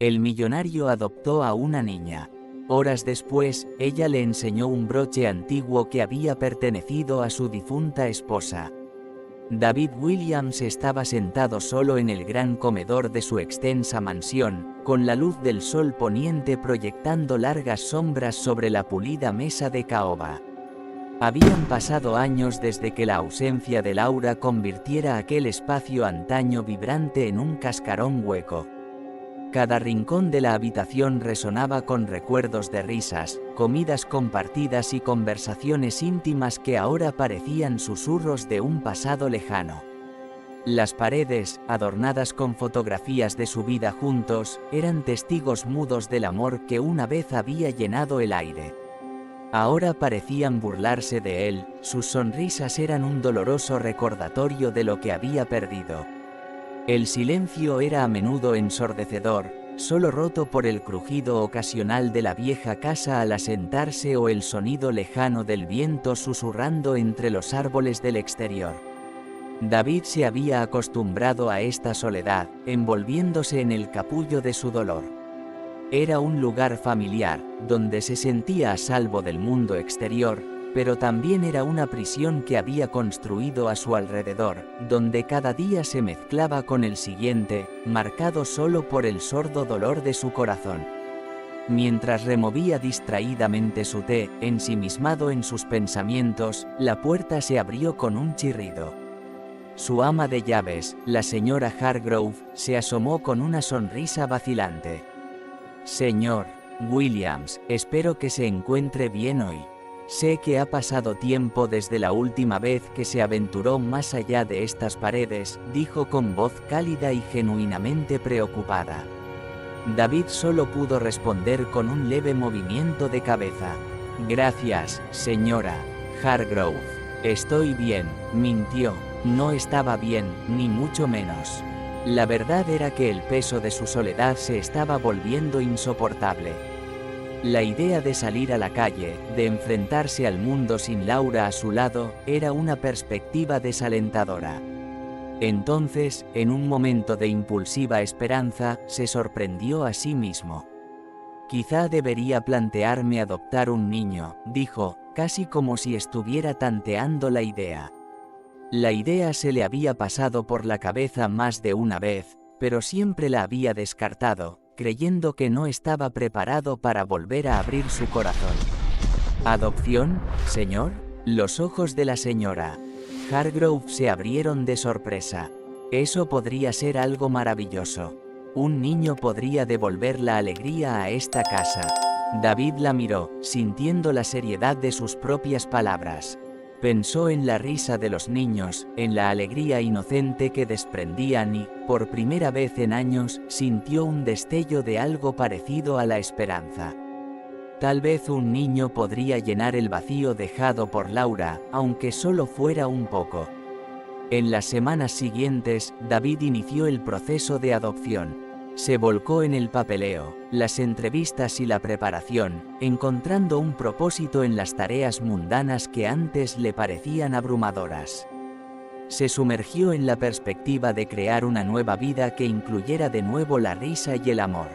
El millonario adoptó a una niña. Horas después, ella le enseñó un broche antiguo que había pertenecido a su difunta esposa. David Williams estaba sentado solo en el gran comedor de su extensa mansión, con la luz del sol poniente proyectando largas sombras sobre la pulida mesa de caoba. Habían pasado años desde que la ausencia de Laura convirtiera aquel espacio antaño vibrante en un cascarón hueco. Cada rincón de la habitación resonaba con recuerdos de risas, comidas compartidas y conversaciones íntimas que ahora parecían susurros de un pasado lejano. Las paredes, adornadas con fotografías de su vida juntos, eran testigos mudos del amor que una vez había llenado el aire. Ahora parecían burlarse de él, sus sonrisas eran un doloroso recordatorio de lo que había perdido. El silencio era a menudo ensordecedor, solo roto por el crujido ocasional de la vieja casa al asentarse o el sonido lejano del viento susurrando entre los árboles del exterior. David se había acostumbrado a esta soledad, envolviéndose en el capullo de su dolor. Era un lugar familiar, donde se sentía a salvo del mundo exterior, pero también era una prisión que había construido a su alrededor, donde cada día se mezclaba con el siguiente, marcado solo por el sordo dolor de su corazón. Mientras removía distraídamente su té, ensimismado en sus pensamientos, la puerta se abrió con un chirrido. Su ama de llaves, la señora Hargrove, se asomó con una sonrisa vacilante. «Señor Williams, espero que se encuentre bien hoy. Sé que ha pasado tiempo desde la última vez que se aventuró más allá de estas paredes», dijo con voz cálida y genuinamente preocupada. David solo pudo responder con un leve movimiento de cabeza. «Gracias, señora Hargrove. Estoy bien», mintió. No estaba bien, ni mucho menos. La verdad era que el peso de su soledad se estaba volviendo insoportable. La idea de salir a la calle, de enfrentarse al mundo sin Laura a su lado, era una perspectiva desalentadora. Entonces, en un momento de impulsiva esperanza, se sorprendió a sí mismo. «Quizá debería plantearme adoptar un niño», dijo, casi como si estuviera tanteando la idea. La idea se le había pasado por la cabeza más de una vez, pero siempre la había descartado, creyendo que no estaba preparado para volver a abrir su corazón. «¿Adopción, señor?». Los ojos de la señora Hargrove se abrieron de sorpresa. Eso podría ser algo maravilloso. Un niño podría devolver la alegría a esta casa. David la miró, sintiendo la seriedad de sus propias palabras. Pensó en la risa de los niños, en la alegría inocente que desprendían y, por primera vez en años, sintió un destello de algo parecido a la esperanza. Tal vez un niño podría llenar el vacío dejado por Laura, aunque solo fuera un poco. En las semanas siguientes, David inició el proceso de adopción. Se volcó en el papeleo, las entrevistas y la preparación, encontrando un propósito en las tareas mundanas que antes le parecían abrumadoras. Se sumergió en la perspectiva de crear una nueva vida que incluyera de nuevo la risa y el amor.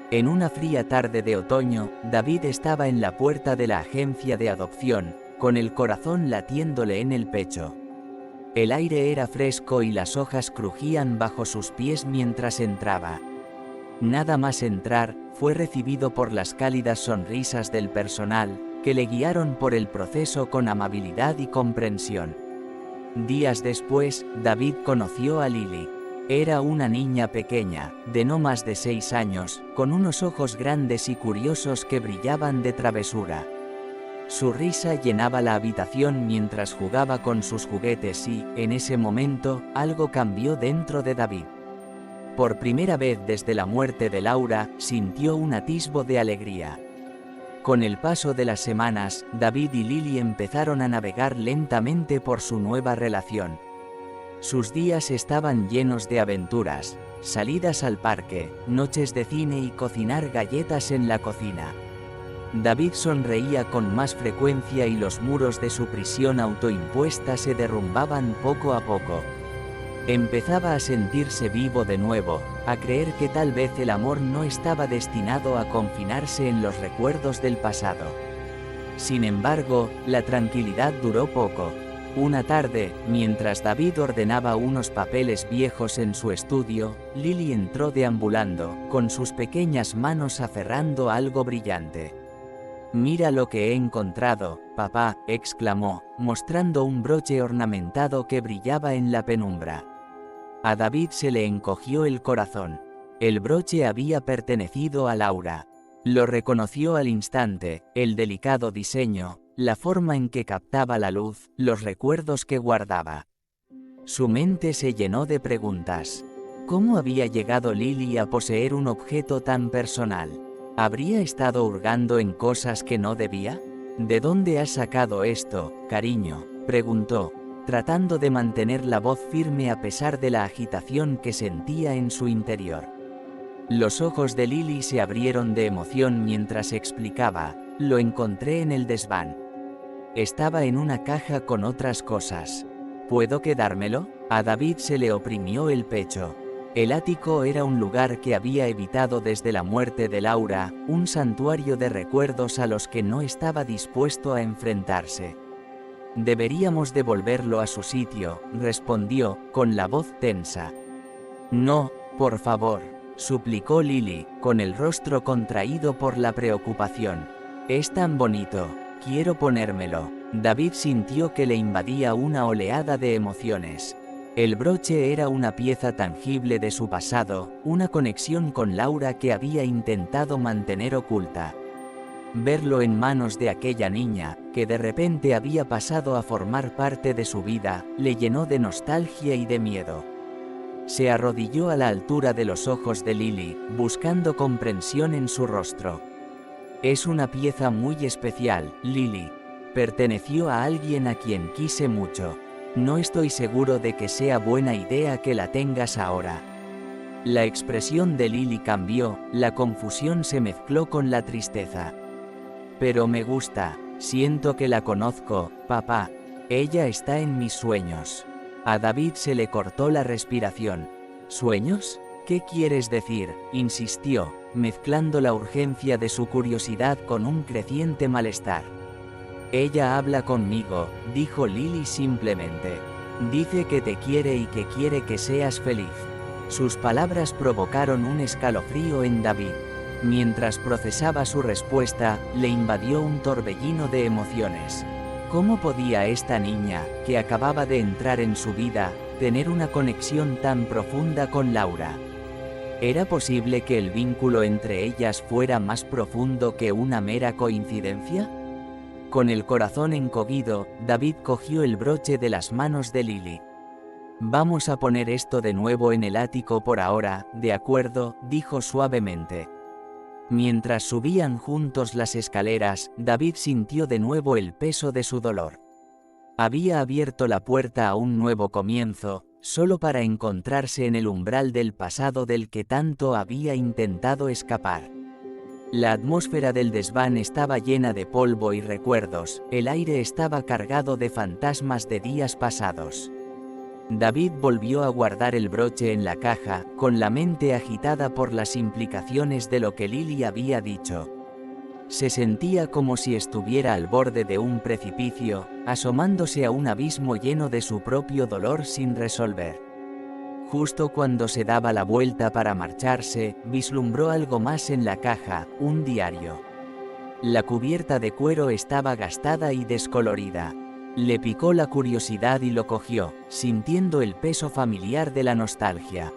En una fría tarde de otoño, David estaba en la puerta de la agencia de adopción, con el corazón latiéndole en el pecho. El aire era fresco y las hojas crujían bajo sus pies mientras entraba. Nada más entrar, fue recibido por las cálidas sonrisas del personal, que le guiaron por el proceso con amabilidad y comprensión. Días después, David conoció a Lily. Era una niña pequeña, de no más de 6 años, con unos ojos grandes y curiosos que brillaban de travesura. Su risa llenaba la habitación mientras jugaba con sus juguetes y, en ese momento, algo cambió dentro de David. Por primera vez desde la muerte de Laura, sintió un atisbo de alegría. Con el paso de las semanas, David y Lily empezaron a navegar lentamente por su nueva relación. Sus días estaban llenos de aventuras, salidas al parque, noches de cine y cocinar galletas en la cocina. David sonreía con más frecuencia y los muros de su prisión autoimpuesta se derrumbaban poco a poco. Empezaba a sentirse vivo de nuevo, a creer que tal vez el amor no estaba destinado a confinarse en los recuerdos del pasado. Sin embargo, la tranquilidad duró poco. Una tarde, mientras David ordenaba unos papeles viejos en su estudio, Lily entró deambulando, con sus pequeñas manos aferrando algo brillante. «Mira lo que he encontrado, papá», exclamó, mostrando un broche ornamentado que brillaba en la penumbra. A David se le encogió el corazón. El broche había pertenecido a Laura. Lo reconoció al instante: el delicado diseño, la forma en que captaba la luz, los recuerdos que guardaba. Su mente se llenó de preguntas. ¿Cómo había llegado Lily a poseer un objeto tan personal? ¿Habría estado hurgando en cosas que no debía? «¿De dónde has sacado esto, cariño?», preguntó, tratando de mantener la voz firme a pesar de la agitación que sentía en su interior. Los ojos de Lily se abrieron de emoción mientras explicaba: «Lo encontré en el desván. Estaba en una caja con otras cosas. ¿Puedo quedármelo?». A David se le oprimió el pecho. El ático era un lugar que había evitado desde la muerte de Laura, un santuario de recuerdos a los que no estaba dispuesto a enfrentarse. «Deberíamos devolverlo a su sitio», respondió, con la voz tensa. «No, por favor», suplicó Lily, con el rostro contraído por la preocupación. «Es tan bonito, quiero ponérmelo». David sintió que le invadía una oleada de emociones. El broche era una pieza tangible de su pasado, una conexión con Laura que había intentado mantener oculta. Verlo en manos de aquella niña, que de repente había pasado a formar parte de su vida, le llenó de nostalgia y de miedo. Se arrodilló a la altura de los ojos de Lily, buscando comprensión en su rostro. «Es una pieza muy especial, Lily. Perteneció a alguien a quien quise mucho. No estoy seguro de que sea buena idea que la tengas ahora». La expresión de Lily cambió, la confusión se mezcló con la tristeza. «Pero me gusta, siento que la conozco, papá. Ella está en mis sueños». A David se le cortó la respiración. «¿Sueños? ¿Qué quieres decir?», insistió, mezclando la urgencia de su curiosidad con un creciente malestar. «Ella habla conmigo», dijo Lily simplemente. «Dice que te quiere y que quiere que seas feliz». Sus palabras provocaron un escalofrío en David. Mientras procesaba su respuesta, le invadió un torbellino de emociones. ¿Cómo podía esta niña, que acababa de entrar en su vida, tener una conexión tan profunda con Laura? ¿Era posible que el vínculo entre ellas fuera más profundo que una mera coincidencia? Con el corazón encogido, David cogió el broche de las manos de Lily. «Vamos a poner esto de nuevo en el ático por ahora, ¿de acuerdo?», dijo suavemente. Mientras subían juntos las escaleras, David sintió de nuevo el peso de su dolor. Había abierto la puerta a un nuevo comienzo, solo para encontrarse en el umbral del pasado del que tanto había intentado escapar. La atmósfera del desván estaba llena de polvo y recuerdos, el aire estaba cargado de fantasmas de días pasados. David volvió a guardar el broche en la caja, con la mente agitada por las implicaciones de lo que Lily había dicho. Se sentía como si estuviera al borde de un precipicio, asomándose a un abismo lleno de su propio dolor sin resolver. Justo cuando se daba la vuelta para marcharse, vislumbró algo más en la caja: un diario. La cubierta de cuero estaba gastada y descolorida. Le picó la curiosidad y lo cogió, sintiendo el peso familiar de la nostalgia.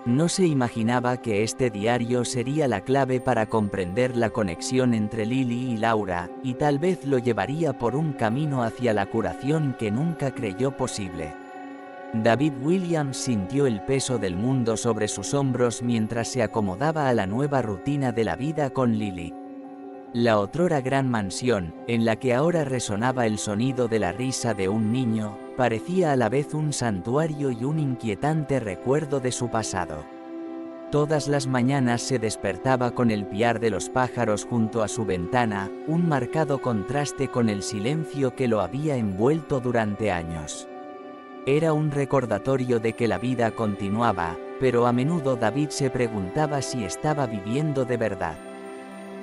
No se imaginaba que este diario sería la clave para comprender la conexión entre Lily y Laura, y tal vez lo llevaría por un camino hacia la curación que nunca creyó posible. David Williams sintió el peso del mundo sobre sus hombros mientras se acomodaba a la nueva rutina de la vida con Lily. La otrora gran mansión, en la que ahora resonaba el sonido de la risa de un niño, parecía a la vez un santuario y un inquietante recuerdo de su pasado. Todas las mañanas se despertaba con el piar de los pájaros junto a su ventana, un marcado contraste con el silencio que lo había envuelto durante años. Era un recordatorio de que la vida continuaba, pero a menudo David se preguntaba si estaba viviendo de verdad.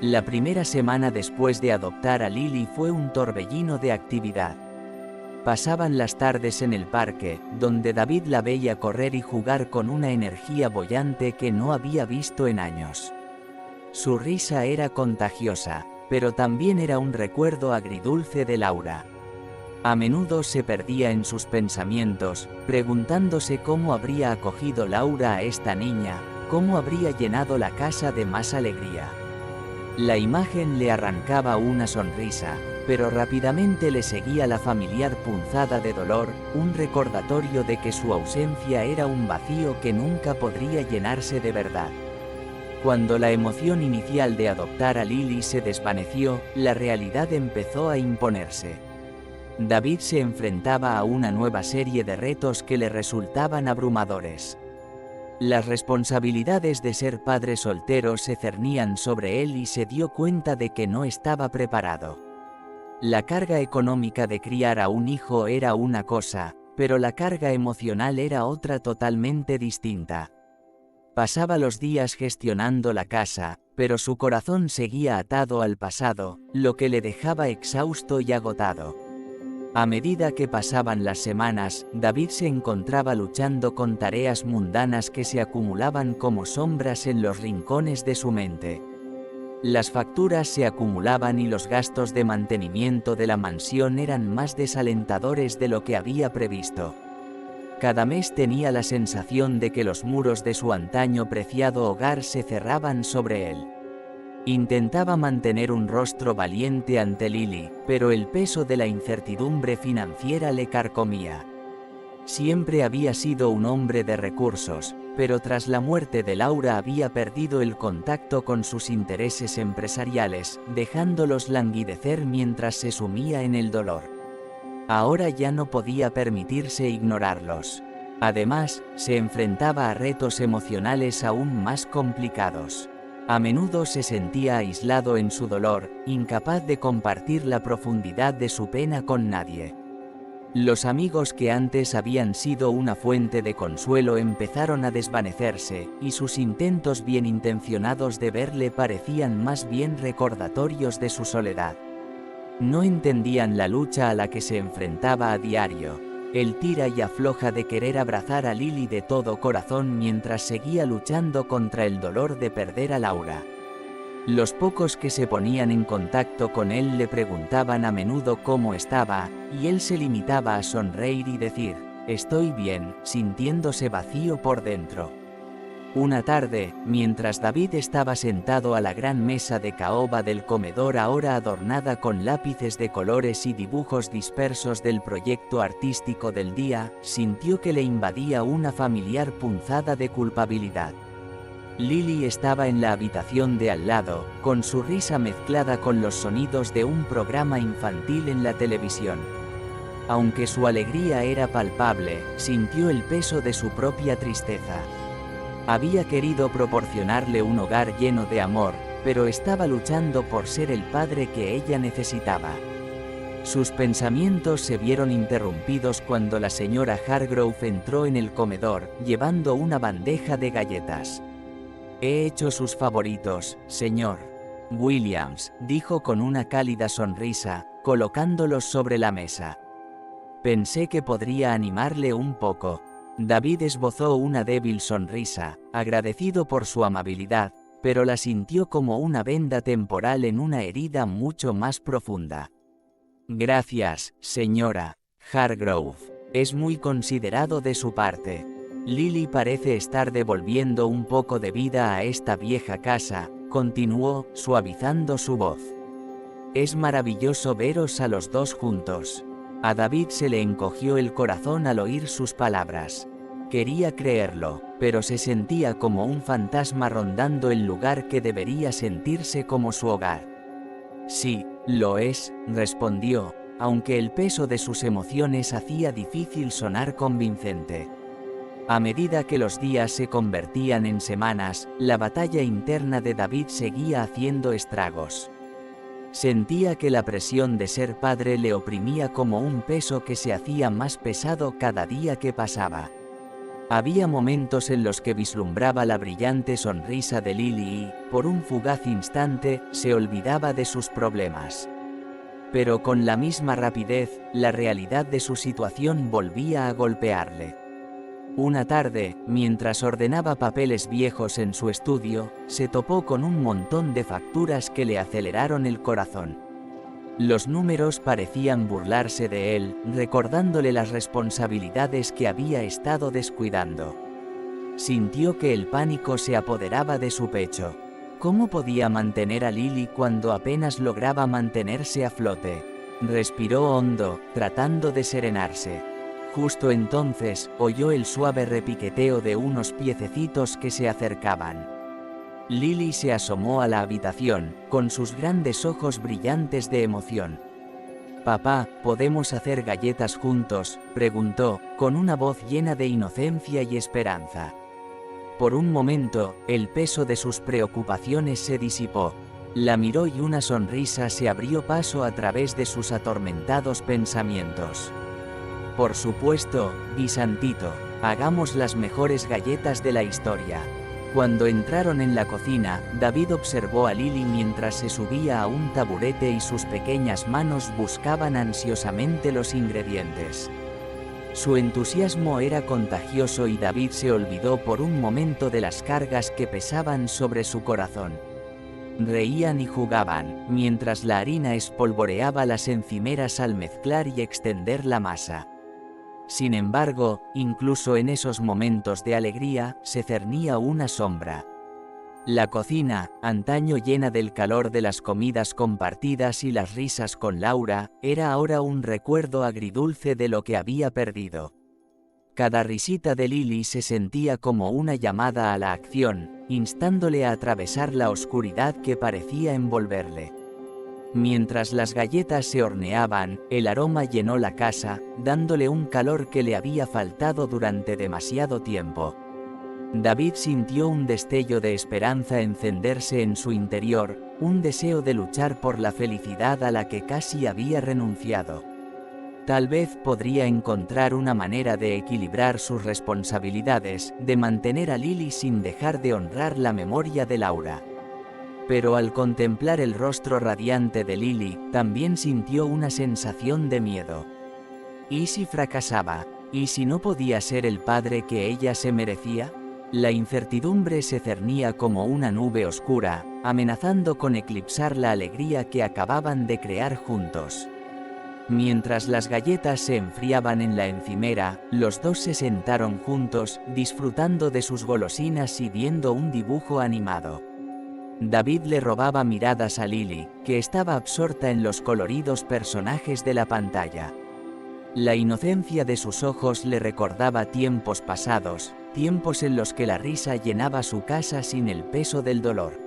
La primera semana después de adoptar a Lily fue un torbellino de actividad. Pasaban las tardes en el parque, donde David la veía correr y jugar con una energía boyante que no había visto en años. Su risa era contagiosa, pero también era un recuerdo agridulce de Laura. A menudo se perdía en sus pensamientos, preguntándose cómo habría acogido Laura a esta niña, cómo habría llenado la casa de más alegría. La imagen le arrancaba una sonrisa, pero rápidamente le seguía la familiar punzada de dolor, un recordatorio de que su ausencia era un vacío que nunca podría llenarse de verdad. Cuando la emoción inicial de adoptar a Lily se desvaneció, la realidad empezó a imponerse. David se enfrentaba a una nueva serie de retos que le resultaban abrumadores. Las responsabilidades de ser padre soltero se cernían sobre él y se dio cuenta de que no estaba preparado. La carga económica de criar a un hijo era una cosa, pero la carga emocional era otra totalmente distinta. Pasaba los días gestionando la casa, pero su corazón seguía atado al pasado, lo que le dejaba exhausto y agotado. A medida que pasaban las semanas, David se encontraba luchando con tareas mundanas que se acumulaban como sombras en los rincones de su mente. Las facturas se acumulaban y los gastos de mantenimiento de la mansión eran más desalentadores de lo que había previsto. Cada mes tenía la sensación de que los muros de su antaño preciado hogar se cerraban sobre él. Intentaba mantener un rostro valiente ante Lily, pero el peso de la incertidumbre financiera le carcomía. Siempre había sido un hombre de recursos, pero tras la muerte de Laura había perdido el contacto con sus intereses empresariales, dejándolos languidecer mientras se sumía en el dolor. Ahora ya no podía permitirse ignorarlos. Además, se enfrentaba a retos emocionales aún más complicados. A menudo se sentía aislado en su dolor, incapaz de compartir la profundidad de su pena con nadie. Los amigos que antes habían sido una fuente de consuelo empezaron a desvanecerse, y sus intentos bien intencionados de verle parecían más bien recordatorios de su soledad. No entendían la lucha a la que se enfrentaba a diario. El tira y afloja de querer abrazar a Lily de todo corazón mientras seguía luchando contra el dolor de perder a Laura. Los pocos que se ponían en contacto con él le preguntaban a menudo cómo estaba, y él se limitaba a sonreír y decir, «Estoy bien», sintiéndose vacío por dentro. Una tarde, mientras David estaba sentado a la gran mesa de caoba del comedor ahora adornada con lápices de colores y dibujos dispersos del proyecto artístico del día, sintió que le invadía una familiar punzada de culpabilidad. Lily estaba en la habitación de al lado, con su risa mezclada con los sonidos de un programa infantil en la televisión. Aunque su alegría era palpable, sintió el peso de su propia tristeza. Había querido proporcionarle un hogar lleno de amor, pero estaba luchando por ser el padre que ella necesitaba. Sus pensamientos se vieron interrumpidos cuando la señora Hargrove entró en el comedor, llevando una bandeja de galletas. «He hecho sus favoritos, señor Williams», dijo con una cálida sonrisa, colocándolos sobre la mesa. «Pensé que podría animarle un poco». David esbozó una débil sonrisa, agradecido por su amabilidad, pero la sintió como una venda temporal en una herida mucho más profunda. «Gracias, señora Hargrove. Es muy considerado de su parte. Lily parece estar devolviendo un poco de vida a esta vieja casa», continuó, suavizando su voz. «Es maravilloso veros a los dos juntos». A David se le encogió el corazón al oír sus palabras. Quería creerlo, pero se sentía como un fantasma rondando el lugar que debería sentirse como su hogar. «Sí, lo es», respondió, aunque el peso de sus emociones hacía difícil sonar convincente. A medida que los días se convertían en semanas, la batalla interna de David seguía haciendo estragos. Sentía que la presión de ser padre le oprimía como un peso que se hacía más pesado cada día que pasaba. Había momentos en los que vislumbraba la brillante sonrisa de Lily y, por un fugaz instante, se olvidaba de sus problemas. Pero con la misma rapidez, la realidad de su situación volvía a golpearle. Una tarde, mientras ordenaba papeles viejos en su estudio, se topó con un montón de facturas que le aceleraron el corazón. Los números parecían burlarse de él, recordándole las responsabilidades que había estado descuidando. Sintió que el pánico se apoderaba de su pecho. ¿Cómo podía mantener a Lily cuando apenas lograba mantenerse a flote? Respiró hondo, tratando de serenarse. Justo entonces, oyó el suave repiqueteo de unos piececitos que se acercaban. Lily se asomó a la habitación, con sus grandes ojos brillantes de emoción. «Papá, ¿podemos hacer galletas juntos?», preguntó, con una voz llena de inocencia y esperanza. Por un momento, el peso de sus preocupaciones se disipó. La miró y una sonrisa se abrió paso a través de sus atormentados pensamientos. «Por supuesto, Guisantito, hagamos las mejores galletas de la historia». Cuando entraron en la cocina, David observó a Lily mientras se subía a un taburete y sus pequeñas manos buscaban ansiosamente los ingredientes. Su entusiasmo era contagioso y David se olvidó por un momento de las cargas que pesaban sobre su corazón. Reían y jugaban, mientras la harina espolvoreaba las encimeras al mezclar y extender la masa. Sin embargo, incluso en esos momentos de alegría, se cernía una sombra. La cocina, antaño llena del calor de las comidas compartidas y las risas con Laura, era ahora un recuerdo agridulce de lo que había perdido. Cada risita de Lily se sentía como una llamada a la acción, instándole a atravesar la oscuridad que parecía envolverle. Mientras las galletas se horneaban, el aroma llenó la casa, dándole un calor que le había faltado durante demasiado tiempo. David sintió un destello de esperanza encenderse en su interior, un deseo de luchar por la felicidad a la que casi había renunciado. Tal vez podría encontrar una manera de equilibrar sus responsabilidades, de mantener a Lily sin dejar de honrar la memoria de Laura. Pero al contemplar el rostro radiante de Lily, también sintió una sensación de miedo. ¿Y si fracasaba? ¿Y si no podía ser el padre que ella se merecía? La incertidumbre se cernía como una nube oscura, amenazando con eclipsar la alegría que acababan de crear juntos. Mientras las galletas se enfriaban en la encimera, los dos se sentaron juntos, disfrutando de sus golosinas y viendo un dibujo animado. David le robaba miradas a Lily, que estaba absorta en los coloridos personajes de la pantalla. La inocencia de sus ojos le recordaba tiempos pasados, tiempos en los que la risa llenaba su casa sin el peso del dolor.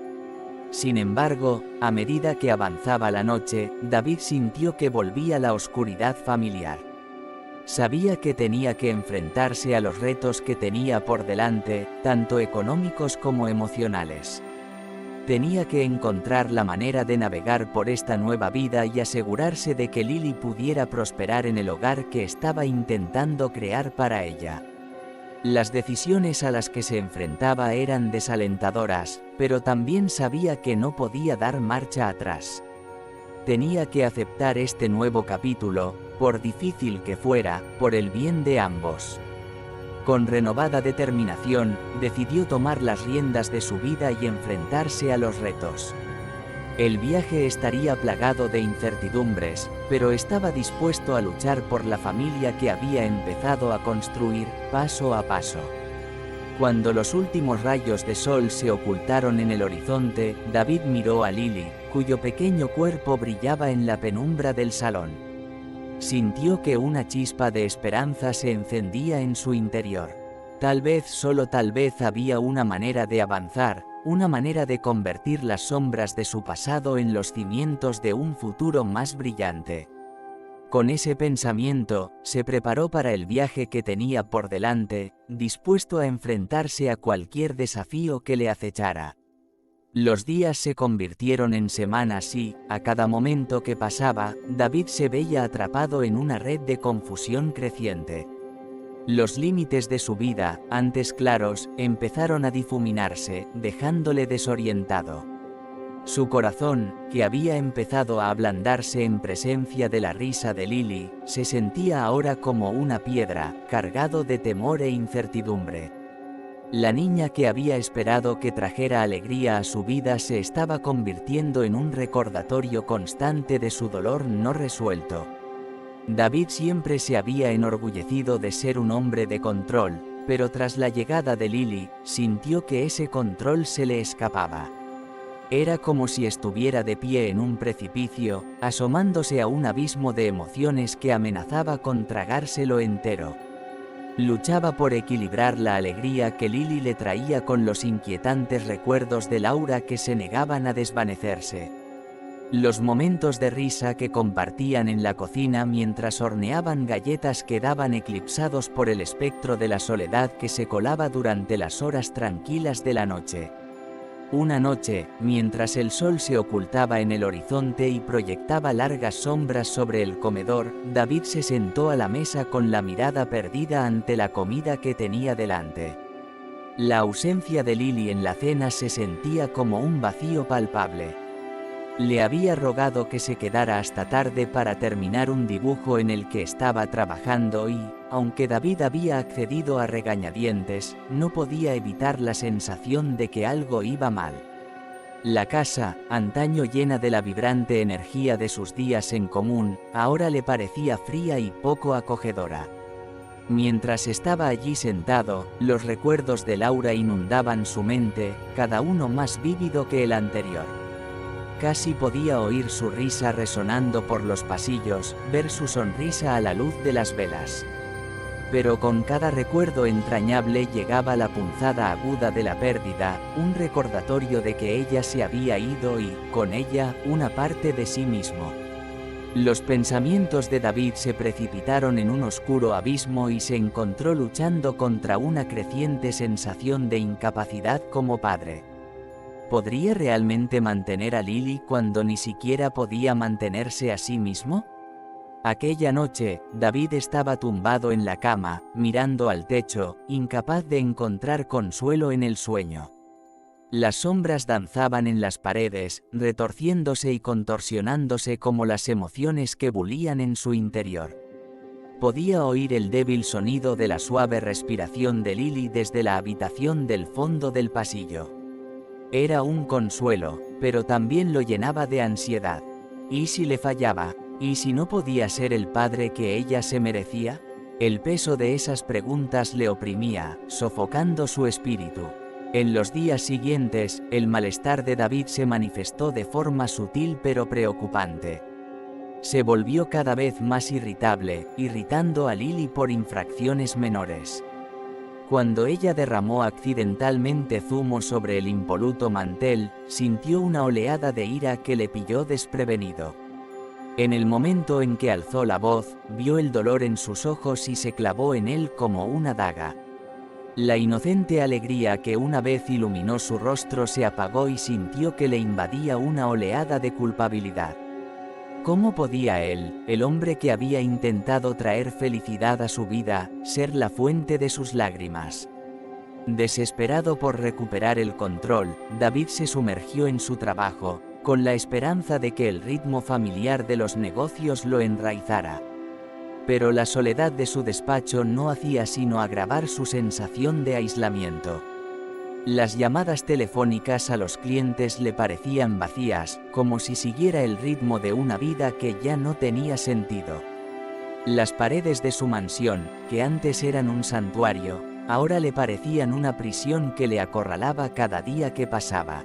Sin embargo, a medida que avanzaba la noche, David sintió que volvía la oscuridad familiar. Sabía que tenía que enfrentarse a los retos que tenía por delante, tanto económicos como emocionales. Tenía que encontrar la manera de navegar por esta nueva vida y asegurarse de que Lily pudiera prosperar en el hogar que estaba intentando crear para ella. Las decisiones a las que se enfrentaba eran desalentadoras, pero también sabía que no podía dar marcha atrás. Tenía que aceptar este nuevo capítulo, por difícil que fuera, por el bien de ambos. Con renovada determinación, decidió tomar las riendas de su vida y enfrentarse a los retos. El viaje estaría plagado de incertidumbres, pero estaba dispuesto a luchar por la familia que había empezado a construir, paso a paso. Cuando los últimos rayos de sol se ocultaron en el horizonte, David miró a Lily, cuyo pequeño cuerpo brillaba en la penumbra del salón. Sintió que una chispa de esperanza se encendía en su interior. Tal vez, solo tal vez, había una manera de avanzar, una manera de convertir las sombras de su pasado en los cimientos de un futuro más brillante. Con ese pensamiento, se preparó para el viaje que tenía por delante, dispuesto a enfrentarse a cualquier desafío que le acechara. Los días se convirtieron en semanas y, a cada momento que pasaba, David se veía atrapado en una red de confusión creciente. Los límites de su vida, antes claros, empezaron a difuminarse, dejándole desorientado. Su corazón, que había empezado a ablandarse en presencia de la risa de Lily, se sentía ahora como una piedra, cargado de temor e incertidumbre. La niña que había esperado que trajera alegría a su vida se estaba convirtiendo en un recordatorio constante de su dolor no resuelto. David siempre se había enorgullecido de ser un hombre de control, pero tras la llegada de Lily, sintió que ese control se le escapaba. Era como si estuviera de pie en un precipicio, asomándose a un abismo de emociones que amenazaba con tragárselo entero. Luchaba por equilibrar la alegría que Lily le traía con los inquietantes recuerdos de Laura que se negaban a desvanecerse. Los momentos de risa que compartían en la cocina mientras horneaban galletas quedaban eclipsados por el espectro de la soledad que se colaba durante las horas tranquilas de la noche. Una noche, mientras el sol se ocultaba en el horizonte y proyectaba largas sombras sobre el comedor, David se sentó a la mesa con la mirada perdida ante la comida que tenía delante. La ausencia de Lily en la cena se sentía como un vacío palpable. Le había rogado que se quedara hasta tarde para terminar un dibujo en el que estaba trabajando y, aunque David había accedido a regañadientes, no podía evitar la sensación de que algo iba mal. La casa, antaño llena de la vibrante energía de sus días en común, ahora le parecía fría y poco acogedora. Mientras estaba allí sentado, los recuerdos de Laura inundaban su mente, cada uno más vívido que el anterior. Casi podía oír su risa resonando por los pasillos, ver su sonrisa a la luz de las velas. Pero con cada recuerdo entrañable llegaba la punzada aguda de la pérdida, un recordatorio de que ella se había ido y, con ella, una parte de sí mismo. Los pensamientos de David se precipitaron en un oscuro abismo y se encontró luchando contra una creciente sensación de incapacidad como padre. ¿Podría realmente mantener a Lily cuando ni siquiera podía mantenerse a sí mismo? Aquella noche, David estaba tumbado en la cama, mirando al techo, incapaz de encontrar consuelo en el sueño. Las sombras danzaban en las paredes, retorciéndose y contorsionándose como las emociones que bullían en su interior. Podía oír el débil sonido de la suave respiración de Lily desde la habitación del fondo del pasillo. Era un consuelo, pero también lo llenaba de ansiedad. ¿Y si le fallaba? ¿Y si no podía ser el padre que ella se merecía? El peso de esas preguntas le oprimía, sofocando su espíritu. En los días siguientes, el malestar de David se manifestó de forma sutil pero preocupante. Se volvió cada vez más irritable, irritando a Lily por infracciones menores. Cuando ella derramó accidentalmente zumo sobre el impoluto mantel, sintió una oleada de ira que le pilló desprevenido. En el momento en que alzó la voz, vio el dolor en sus ojos y se clavó en él como una daga. La inocente alegría que una vez iluminó su rostro se apagó y sintió que le invadía una oleada de culpabilidad. ¿Cómo podía él, el hombre que había intentado traer felicidad a su vida, ser la fuente de sus lágrimas? Desesperado por recuperar el control, David se sumergió en su trabajo, con la esperanza de que el ritmo familiar de los negocios lo enraizara. Pero la soledad de su despacho no hacía sino agravar su sensación de aislamiento. Las llamadas telefónicas a los clientes le parecían vacías, como si siguiera el ritmo de una vida que ya no tenía sentido. Las paredes de su mansión, que antes eran un santuario, ahora le parecían una prisión que le acorralaba cada día que pasaba.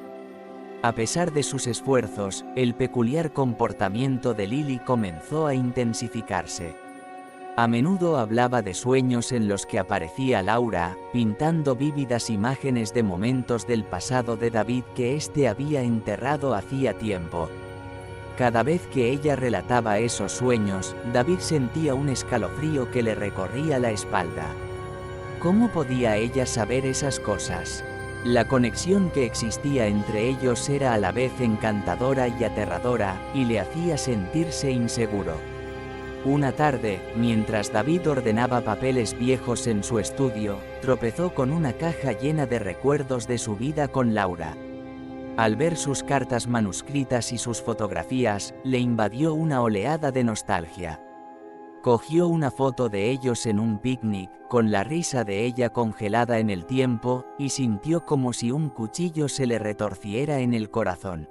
A pesar de sus esfuerzos, el peculiar comportamiento de Lily comenzó a intensificarse. A menudo hablaba de sueños en los que aparecía Laura, pintando vívidas imágenes de momentos del pasado de David que éste había enterrado hacía tiempo. Cada vez que ella relataba esos sueños, David sentía un escalofrío que le recorría la espalda. ¿Cómo podía ella saber esas cosas? La conexión que existía entre ellos era a la vez encantadora y aterradora, y le hacía sentirse inseguro. Una tarde, mientras David ordenaba papeles viejos en su estudio, tropezó con una caja llena de recuerdos de su vida con Laura. Al ver sus cartas manuscritas y sus fotografías, le invadió una oleada de nostalgia. Cogió una foto de ellos en un picnic, con la risa de ella congelada en el tiempo, y sintió como si un cuchillo se le retorciera en el corazón.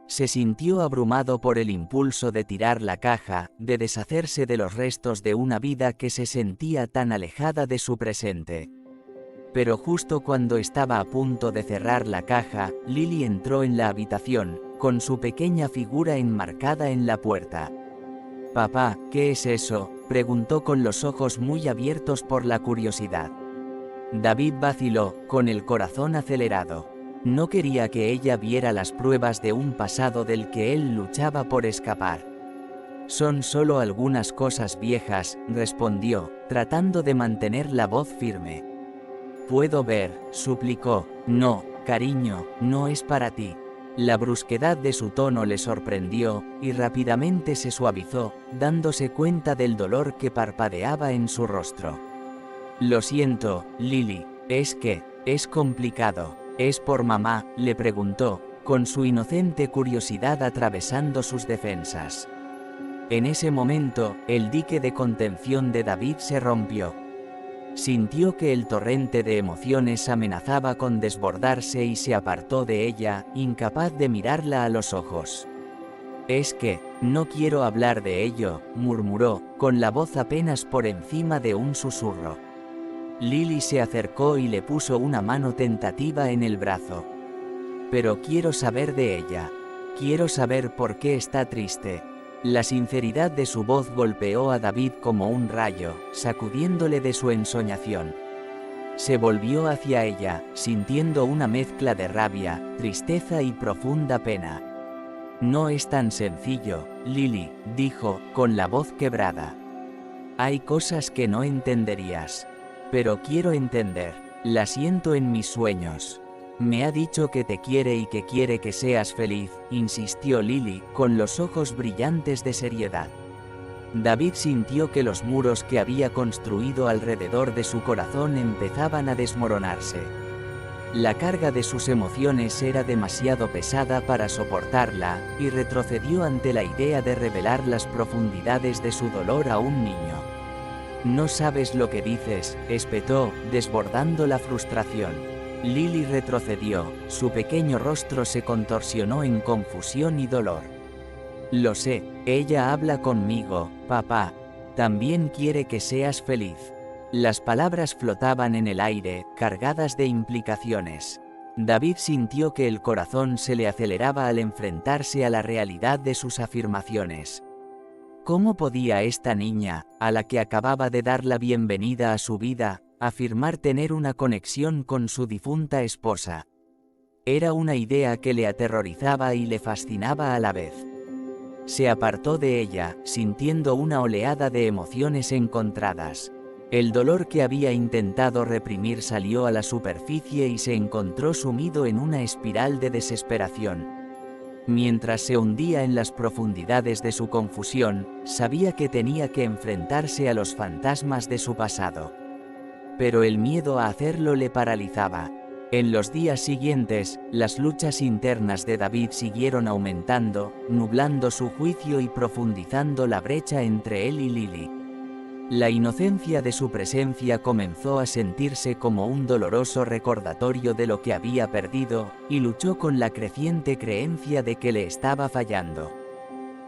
Se sintió abrumado por el impulso de tirar la caja, de deshacerse de los restos de una vida que se sentía tan alejada de su presente. Pero justo cuando estaba a punto de cerrar la caja, Lily entró en la habitación, con su pequeña figura enmarcada en la puerta. «Papá, ¿qué es eso?», preguntó con los ojos muy abiertos por la curiosidad. David vaciló, con el corazón acelerado. No quería que ella viera las pruebas de un pasado del que él luchaba por escapar. «Son solo algunas cosas viejas», respondió, tratando de mantener la voz firme. «Puedo ver», suplicó. «No, cariño, no es para ti». La brusquedad de su tono le sorprendió, y rápidamente se suavizó, dándose cuenta del dolor que parpadeaba en su rostro. «Lo siento, Lily, es complicado. ¿Es por mamá?», le preguntó, con su inocente curiosidad atravesando sus defensas. En ese momento, el dique de contención de David se rompió. Sintió que el torrente de emociones amenazaba con desbordarse y se apartó de ella, incapaz de mirarla a los ojos. No quiero hablar de ello», murmuró, con la voz apenas por encima de un susurro. Lily se acercó y le puso una mano tentativa en el brazo. «Pero quiero saber de ella. Quiero saber por qué está triste». La sinceridad de su voz golpeó a David como un rayo, sacudiéndole de su ensoñación. Se volvió hacia ella, sintiendo una mezcla de rabia, tristeza y profunda pena. «No es tan sencillo, Lily», dijo, con la voz quebrada. «Hay cosas que no entenderías. Pero quiero entender. La siento en mis sueños. Me ha dicho que te quiere y que quiere que seas feliz», insistió Lily, con los ojos brillantes de seriedad. David sintió que los muros que había construido alrededor de su corazón empezaban a desmoronarse. La carga de sus emociones era demasiado pesada para soportarla, y retrocedió ante la idea de revelar las profundidades de su dolor a un niño. «No sabes lo que dices», espetó, desbordando la frustración. Lily retrocedió, su pequeño rostro se contorsionó en confusión y dolor. «Lo sé, ella habla conmigo, papá. También quiere que seas feliz». Las palabras flotaban en el aire, cargadas de implicaciones. David sintió que el corazón se le aceleraba al enfrentarse a la realidad de sus afirmaciones. ¿Cómo podía esta niña, a la que acababa de dar la bienvenida a su vida, afirmar tener una conexión con su difunta esposa? Era una idea que le aterrorizaba y le fascinaba a la vez. Se apartó de ella, sintiendo una oleada de emociones encontradas. El dolor que había intentado reprimir salió a la superficie y se encontró sumido en una espiral de desesperación. Mientras se hundía en las profundidades de su confusión, sabía que tenía que enfrentarse a los fantasmas de su pasado. Pero el miedo a hacerlo le paralizaba. En los días siguientes, las luchas internas de David siguieron aumentando, nublando su juicio y profundizando la brecha entre él y Lily. La inocencia de su presencia comenzó a sentirse como un doloroso recordatorio de lo que había perdido, y luchó con la creciente creencia de que le estaba fallando.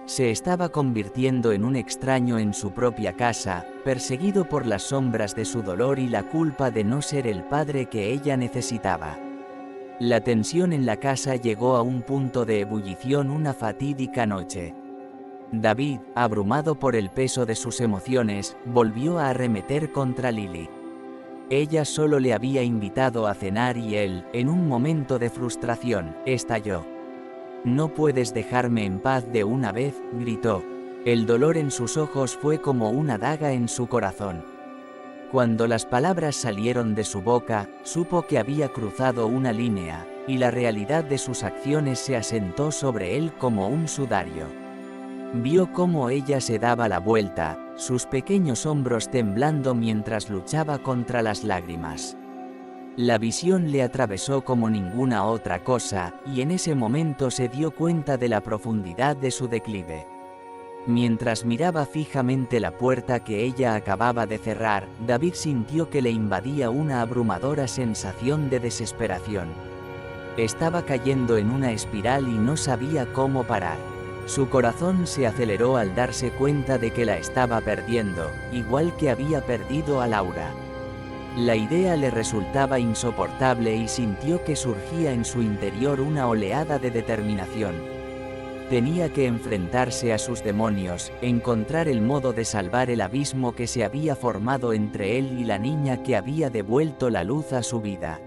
Se estaba convirtiendo en un extraño en su propia casa, perseguido por las sombras de su dolor y la culpa de no ser el padre que ella necesitaba. La tensión en la casa llegó a un punto de ebullición una fatídica noche. David, abrumado por el peso de sus emociones, volvió a arremeter contra Lily. Ella solo le había invitado a cenar y él, en un momento de frustración, estalló. «No puedes dejarme en paz de una vez», gritó. El dolor en sus ojos fue como una daga en su corazón. Cuando las palabras salieron de su boca, supo que había cruzado una línea, y la realidad de sus acciones se asentó sobre él como un sudario. Vio cómo ella se daba la vuelta, sus pequeños hombros temblando mientras luchaba contra las lágrimas. La visión le atravesó como ninguna otra cosa, y en ese momento se dio cuenta de la profundidad de su declive. Mientras miraba fijamente la puerta que ella acababa de cerrar, David sintió que le invadía una abrumadora sensación de desesperación. Estaba cayendo en una espiral y no sabía cómo parar. Su corazón se aceleró al darse cuenta de que la estaba perdiendo, igual que había perdido a Laura. La idea le resultaba insoportable y sintió que surgía en su interior una oleada de determinación. Tenía que enfrentarse a sus demonios, encontrar el modo de salvar el abismo que se había formado entre él y la niña que había devuelto la luz a su vida.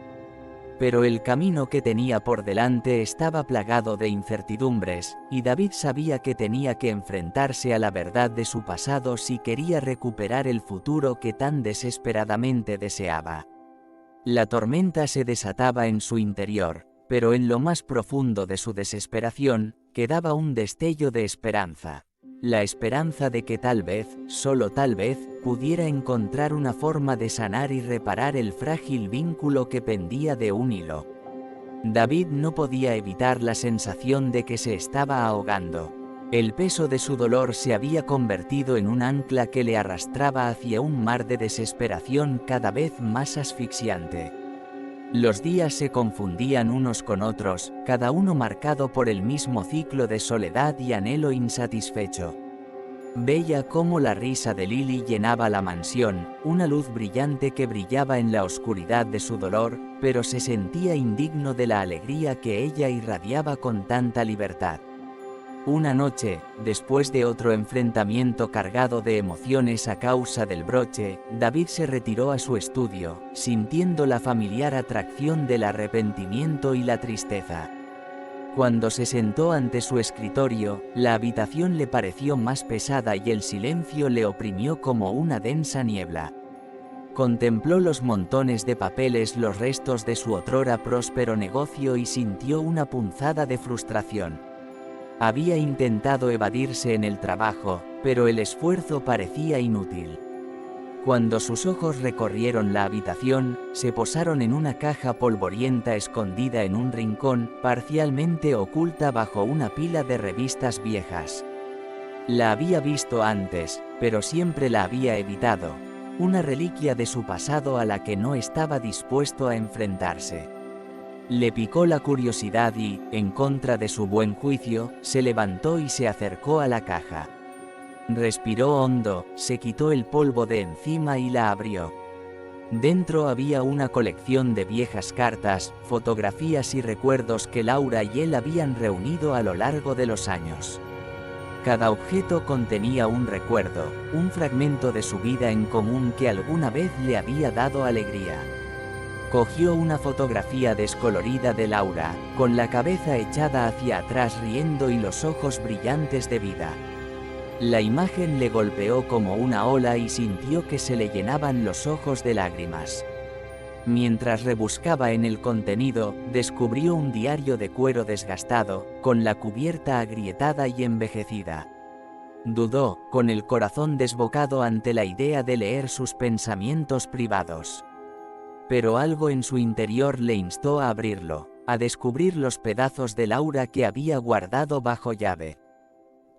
Pero el camino que tenía por delante estaba plagado de incertidumbres, y David sabía que tenía que enfrentarse a la verdad de su pasado si quería recuperar el futuro que tan desesperadamente deseaba. La tormenta se desataba en su interior, pero en lo más profundo de su desesperación, quedaba un destello de esperanza. La esperanza de que tal vez, solo tal vez, pudiera encontrar una forma de sanar y reparar el frágil vínculo que pendía de un hilo. David no podía evitar la sensación de que se estaba ahogando. El peso de su dolor se había convertido en un ancla que le arrastraba hacia un mar de desesperación cada vez más asfixiante. Los días se confundían unos con otros, cada uno marcado por el mismo ciclo de soledad y anhelo insatisfecho. Veía cómo la risa de Lily llenaba la mansión, una luz brillante que brillaba en la oscuridad de su dolor, pero se sentía indigno de la alegría que ella irradiaba con tanta libertad. Una noche, después de otro enfrentamiento cargado de emociones a causa del broche, David se retiró a su estudio, sintiendo la familiar atracción del arrepentimiento y la tristeza. Cuando se sentó ante su escritorio, la habitación le pareció más pesada y el silencio le oprimió como una densa niebla. Contempló los montones de papeles, los restos de su otrora próspero negocio y sintió una punzada de frustración. Había intentado evadirse en el trabajo, pero el esfuerzo parecía inútil. Cuando sus ojos recorrieron la habitación, se posaron en una caja polvorienta escondida en un rincón, parcialmente oculta bajo una pila de revistas viejas. La había visto antes, pero siempre la había evitado, una reliquia de su pasado a la que no estaba dispuesto a enfrentarse. Le picó la curiosidad y, en contra de su buen juicio, se levantó y se acercó a la caja. Respiró hondo, se quitó el polvo de encima y la abrió. Dentro había una colección de viejas cartas, fotografías y recuerdos que Laura y él habían reunido a lo largo de los años. Cada objeto contenía un recuerdo, un fragmento de su vida en común que alguna vez le había dado alegría. Cogió una fotografía descolorida de Laura, con la cabeza echada hacia atrás riendo y los ojos brillantes de vida. La imagen le golpeó como una ola y sintió que se le llenaban los ojos de lágrimas. Mientras rebuscaba en el contenido, descubrió un diario de cuero desgastado, con la cubierta agrietada y envejecida. Dudó, con el corazón desbocado ante la idea de leer sus pensamientos privados. Pero algo en su interior le instó a abrirlo, a descubrir los pedazos de Laura que había guardado bajo llave.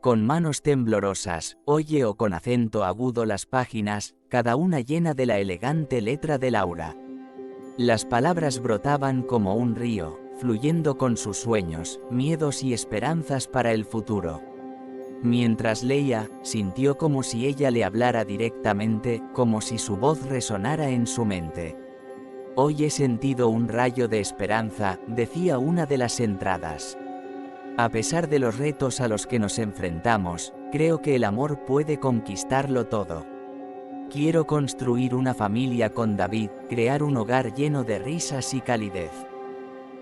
Con manos temblorosas, oye o con acento agudo las páginas, cada una llena de la elegante letra de Laura. Las palabras brotaban como un río, fluyendo con sus sueños, miedos y esperanzas para el futuro. Mientras leía, sintió como si ella le hablara directamente, como si su voz resonara en su mente. «Hoy he sentido un rayo de esperanza», decía una de las entradas. «A pesar de los retos a los que nos enfrentamos, creo que el amor puede conquistarlo todo. Quiero construir una familia con David, crear un hogar lleno de risas y calidez».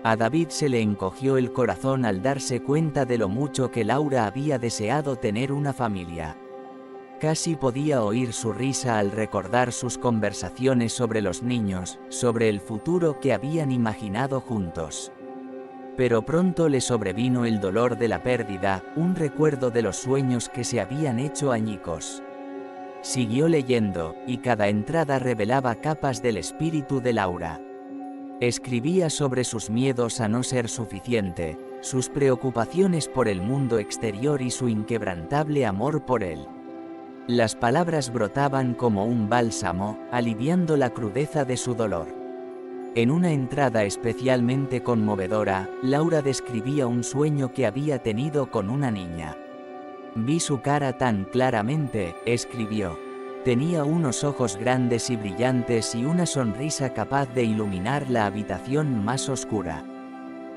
A David se le encogió el corazón al darse cuenta de lo mucho que Laura había deseado tener una familia. Casi podía oír su risa al recordar sus conversaciones sobre los niños, sobre el futuro que habían imaginado juntos. Pero pronto le sobrevino el dolor de la pérdida, un recuerdo de los sueños que se habían hecho añicos. Siguió leyendo, y cada entrada revelaba capas del espíritu de Laura. Escribía sobre sus miedos a no ser suficiente, sus preocupaciones por el mundo exterior y su inquebrantable amor por él. Las palabras brotaban como un bálsamo, aliviando la crudeza de su dolor. En una entrada especialmente conmovedora, Laura describía un sueño que había tenido con una niña. Vi su cara tan claramente, escribió. Tenía unos ojos grandes y brillantes y una sonrisa capaz de iluminar la habitación más oscura.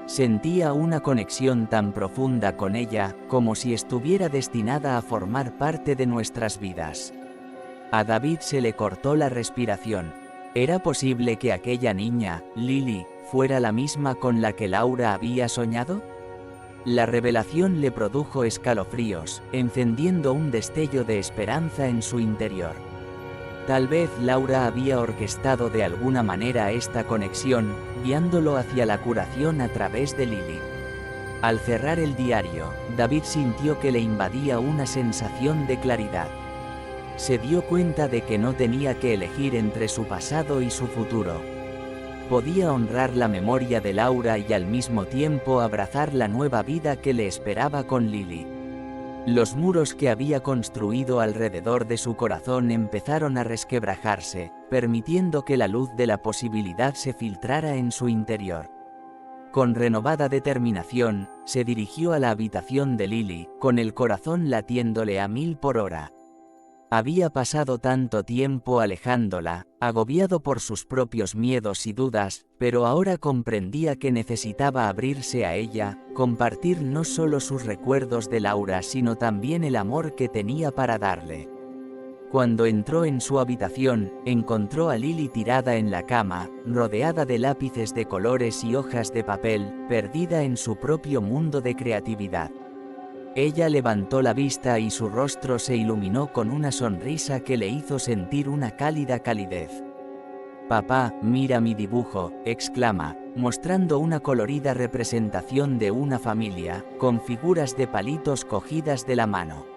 Sentía una conexión tan profunda con ella, como si estuviera destinada a formar parte de nuestras vidas. A David se le cortó la respiración. ¿Era posible que aquella niña, Lily, fuera la misma con la que Laura había soñado? La revelación le produjo escalofríos, encendiendo un destello de esperanza en su interior. Tal vez Laura había orquestado de alguna manera esta conexión, guiándolo hacia la curación a través de Lily. Al cerrar el diario, David sintió que le invadía una sensación de claridad. Se dio cuenta de que no tenía que elegir entre su pasado y su futuro. Podía honrar la memoria de Laura y al mismo tiempo abrazar la nueva vida que le esperaba con Lily. Los muros que había construido alrededor de su corazón empezaron a resquebrajarse, permitiendo que la luz de la posibilidad se filtrara en su interior. Con renovada determinación, se dirigió a la habitación de Lily, con el corazón latiéndole a 1000 por hora. Había pasado tanto tiempo alejándola, agobiado por sus propios miedos y dudas, pero ahora comprendía que necesitaba abrirse a ella, compartir no solo sus recuerdos de Laura sino también el amor que tenía para darle. Cuando entró en su habitación, encontró a Lily tirada en la cama, rodeada de lápices de colores y hojas de papel, perdida en su propio mundo de creatividad. Ella levantó la vista y su rostro se iluminó con una sonrisa que le hizo sentir una cálida calidez. «Papá, mira mi dibujo», exclama, mostrando una colorida representación de una familia, con figuras de palitos cogidas de la mano.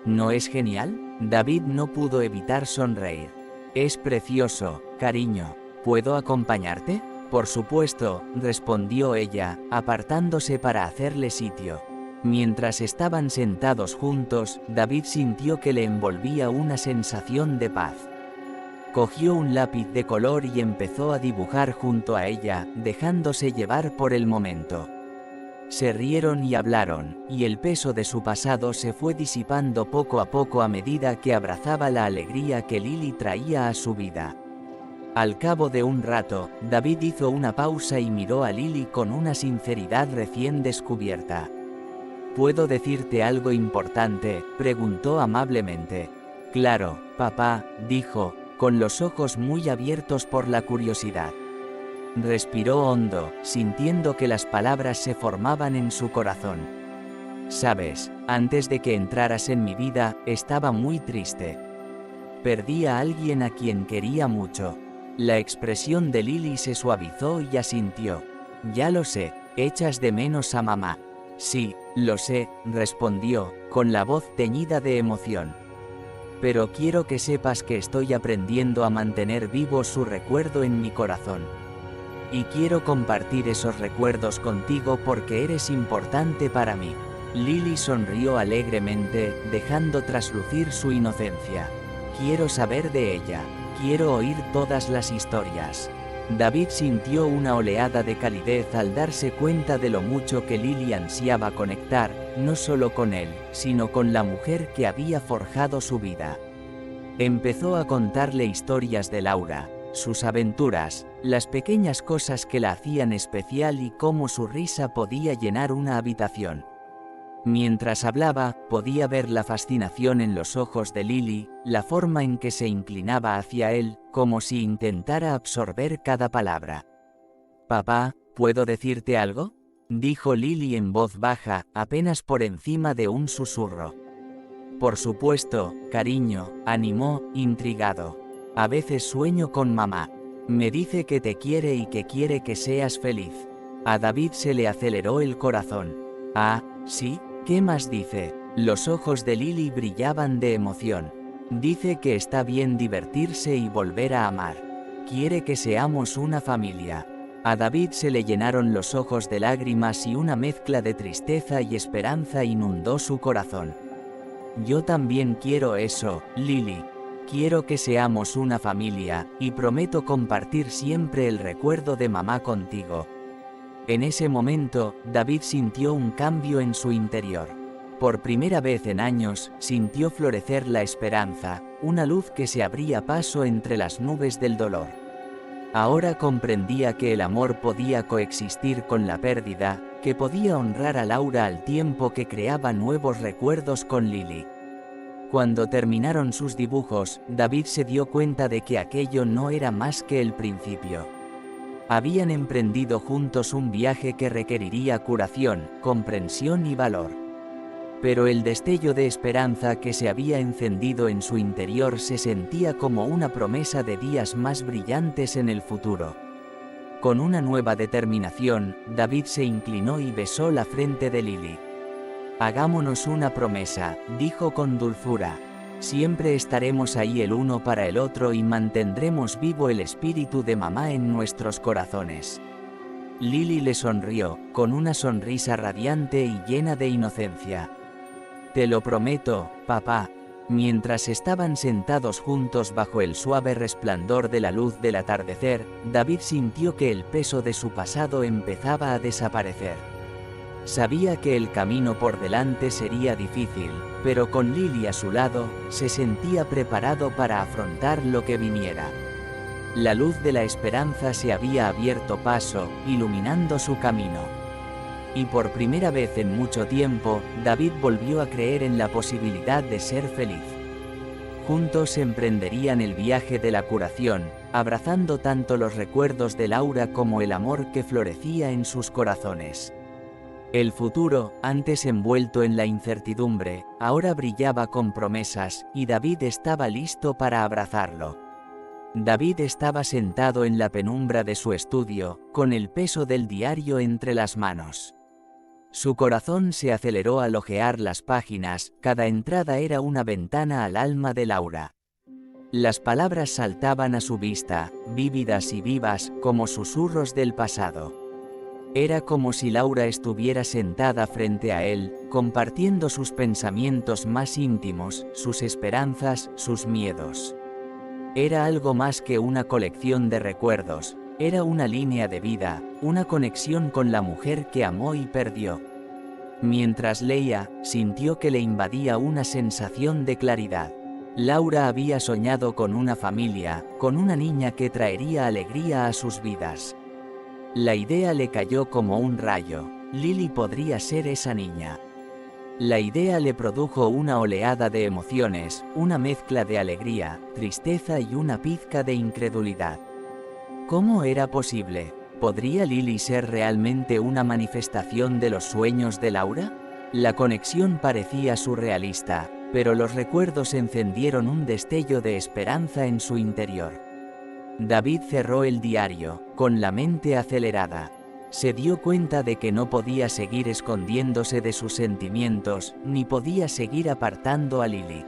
¿No es genial? David no pudo evitar sonreír. «Es precioso, cariño. ¿Puedo acompañarte?» «Por supuesto», respondió ella, apartándose para hacerle sitio. Mientras estaban sentados juntos, David sintió que le envolvía una sensación de paz. Cogió un lápiz de color y empezó a dibujar junto a ella, dejándose llevar por el momento. Se rieron y hablaron, y el peso de su pasado se fue disipando poco a poco a medida que abrazaba la alegría que Lily traía a su vida. Al cabo de un rato, David hizo una pausa y miró a Lily con una sinceridad recién descubierta. «¿Puedo decirte algo importante?», preguntó amablemente. «Claro, papá», dijo, con los ojos muy abiertos por la curiosidad. Respiró hondo, sintiendo que las palabras se formaban en su corazón. «Sabes, antes de que entraras en mi vida, estaba muy triste. Perdí a alguien a quien quería mucho». La expresión de Lily se suavizó y asintió. «Ya lo sé, echas de menos a mamá». «Sí, lo sé», respondió, con la voz teñida de emoción. «Pero quiero que sepas que estoy aprendiendo a mantener vivo su recuerdo en mi corazón. Y quiero compartir esos recuerdos contigo porque eres importante para mí». Lily sonrió alegremente, dejando traslucir su inocencia. «Quiero saber de ella. Quiero oír todas las historias». David sintió una oleada de calidez al darse cuenta de lo mucho que Lily ansiaba conectar, no solo con él, sino con la mujer que había forjado su vida. Empezó a contarle historias de Laura, sus aventuras, las pequeñas cosas que la hacían especial y cómo su risa podía llenar una habitación. Mientras hablaba, podía ver la fascinación en los ojos de Lily, la forma en que se inclinaba hacia él, como si intentara absorber cada palabra. «Papá, ¿puedo decirte algo?», dijo Lily en voz baja, apenas por encima de un susurro. «Por supuesto, cariño», animó, intrigado. «A veces sueño con mamá. Me dice que te quiere y que quiere que seas feliz. A David se le aceleró el corazón. Ah, ¿sí? ¿Qué más dice? Los ojos de Lily brillaban de emoción. Dice que está bien divertirse y volver a amar. Quiere que seamos una familia. A David se le llenaron los ojos de lágrimas y una mezcla de tristeza y esperanza inundó su corazón. Yo también quiero eso, Lily. Quiero que seamos una familia, y prometo compartir siempre el recuerdo de mamá contigo. En ese momento, David sintió un cambio en su interior. Por primera vez en años, sintió florecer la esperanza, una luz que se abría paso entre las nubes del dolor. Ahora comprendía que el amor podía coexistir con la pérdida, que podía honrar a Laura al tiempo que creaba nuevos recuerdos con Lily. Cuando terminaron sus dibujos, David se dio cuenta de que aquello no era más que el principio. Habían emprendido juntos un viaje que requeriría curación, comprensión y valor. Pero el destello de esperanza que se había encendido en su interior se sentía como una promesa de días más brillantes en el futuro. Con una nueva determinación, David se inclinó y besó la frente de Lily. Hagámonos una promesa, dijo con dulzura. Siempre estaremos ahí el uno para el otro y mantendremos vivo el espíritu de mamá en nuestros corazones. Lily le sonrió, con una sonrisa radiante y llena de inocencia. Te lo prometo, papá. Mientras estaban sentados juntos bajo el suave resplandor de la luz del atardecer, David sintió que el peso de su pasado empezaba a desaparecer. Sabía que el camino por delante sería difícil, pero con Lily a su lado, se sentía preparado para afrontar lo que viniera. La luz de la esperanza se había abierto paso, iluminando su camino. Y por primera vez en mucho tiempo, David volvió a creer en la posibilidad de ser feliz. Juntos emprenderían el viaje de la curación, abrazando tanto los recuerdos de Laura como el amor que florecía en sus corazones. El futuro, antes envuelto en la incertidumbre, ahora brillaba con promesas, y David estaba listo para abrazarlo. David estaba sentado en la penumbra de su estudio, con el peso del diario entre las manos. Su corazón se aceleró al hojear las páginas, cada entrada era una ventana al alma de Laura. Las palabras saltaban a su vista, vívidas y vivas, como susurros del pasado. Era como si Laura estuviera sentada frente a él, compartiendo sus pensamientos más íntimos, sus esperanzas, sus miedos. Era algo más que una colección de recuerdos, era una línea de vida, una conexión con la mujer que amó y perdió. Mientras leía, sintió que le invadía una sensación de claridad. Laura había soñado con una familia, con una niña que traería alegría a sus vidas. La idea le cayó como un rayo. Lily podría ser esa niña. La idea le produjo una oleada de emociones, una mezcla de alegría, tristeza y una pizca de incredulidad. ¿Cómo era posible? ¿Podría Lily ser realmente una manifestación de los sueños de Laura? La conexión parecía surrealista, pero los recuerdos encendieron un destello de esperanza en su interior. David cerró el diario, con la mente acelerada. Se dio cuenta de que no podía seguir escondiéndose de sus sentimientos, ni podía seguir apartando a Lily.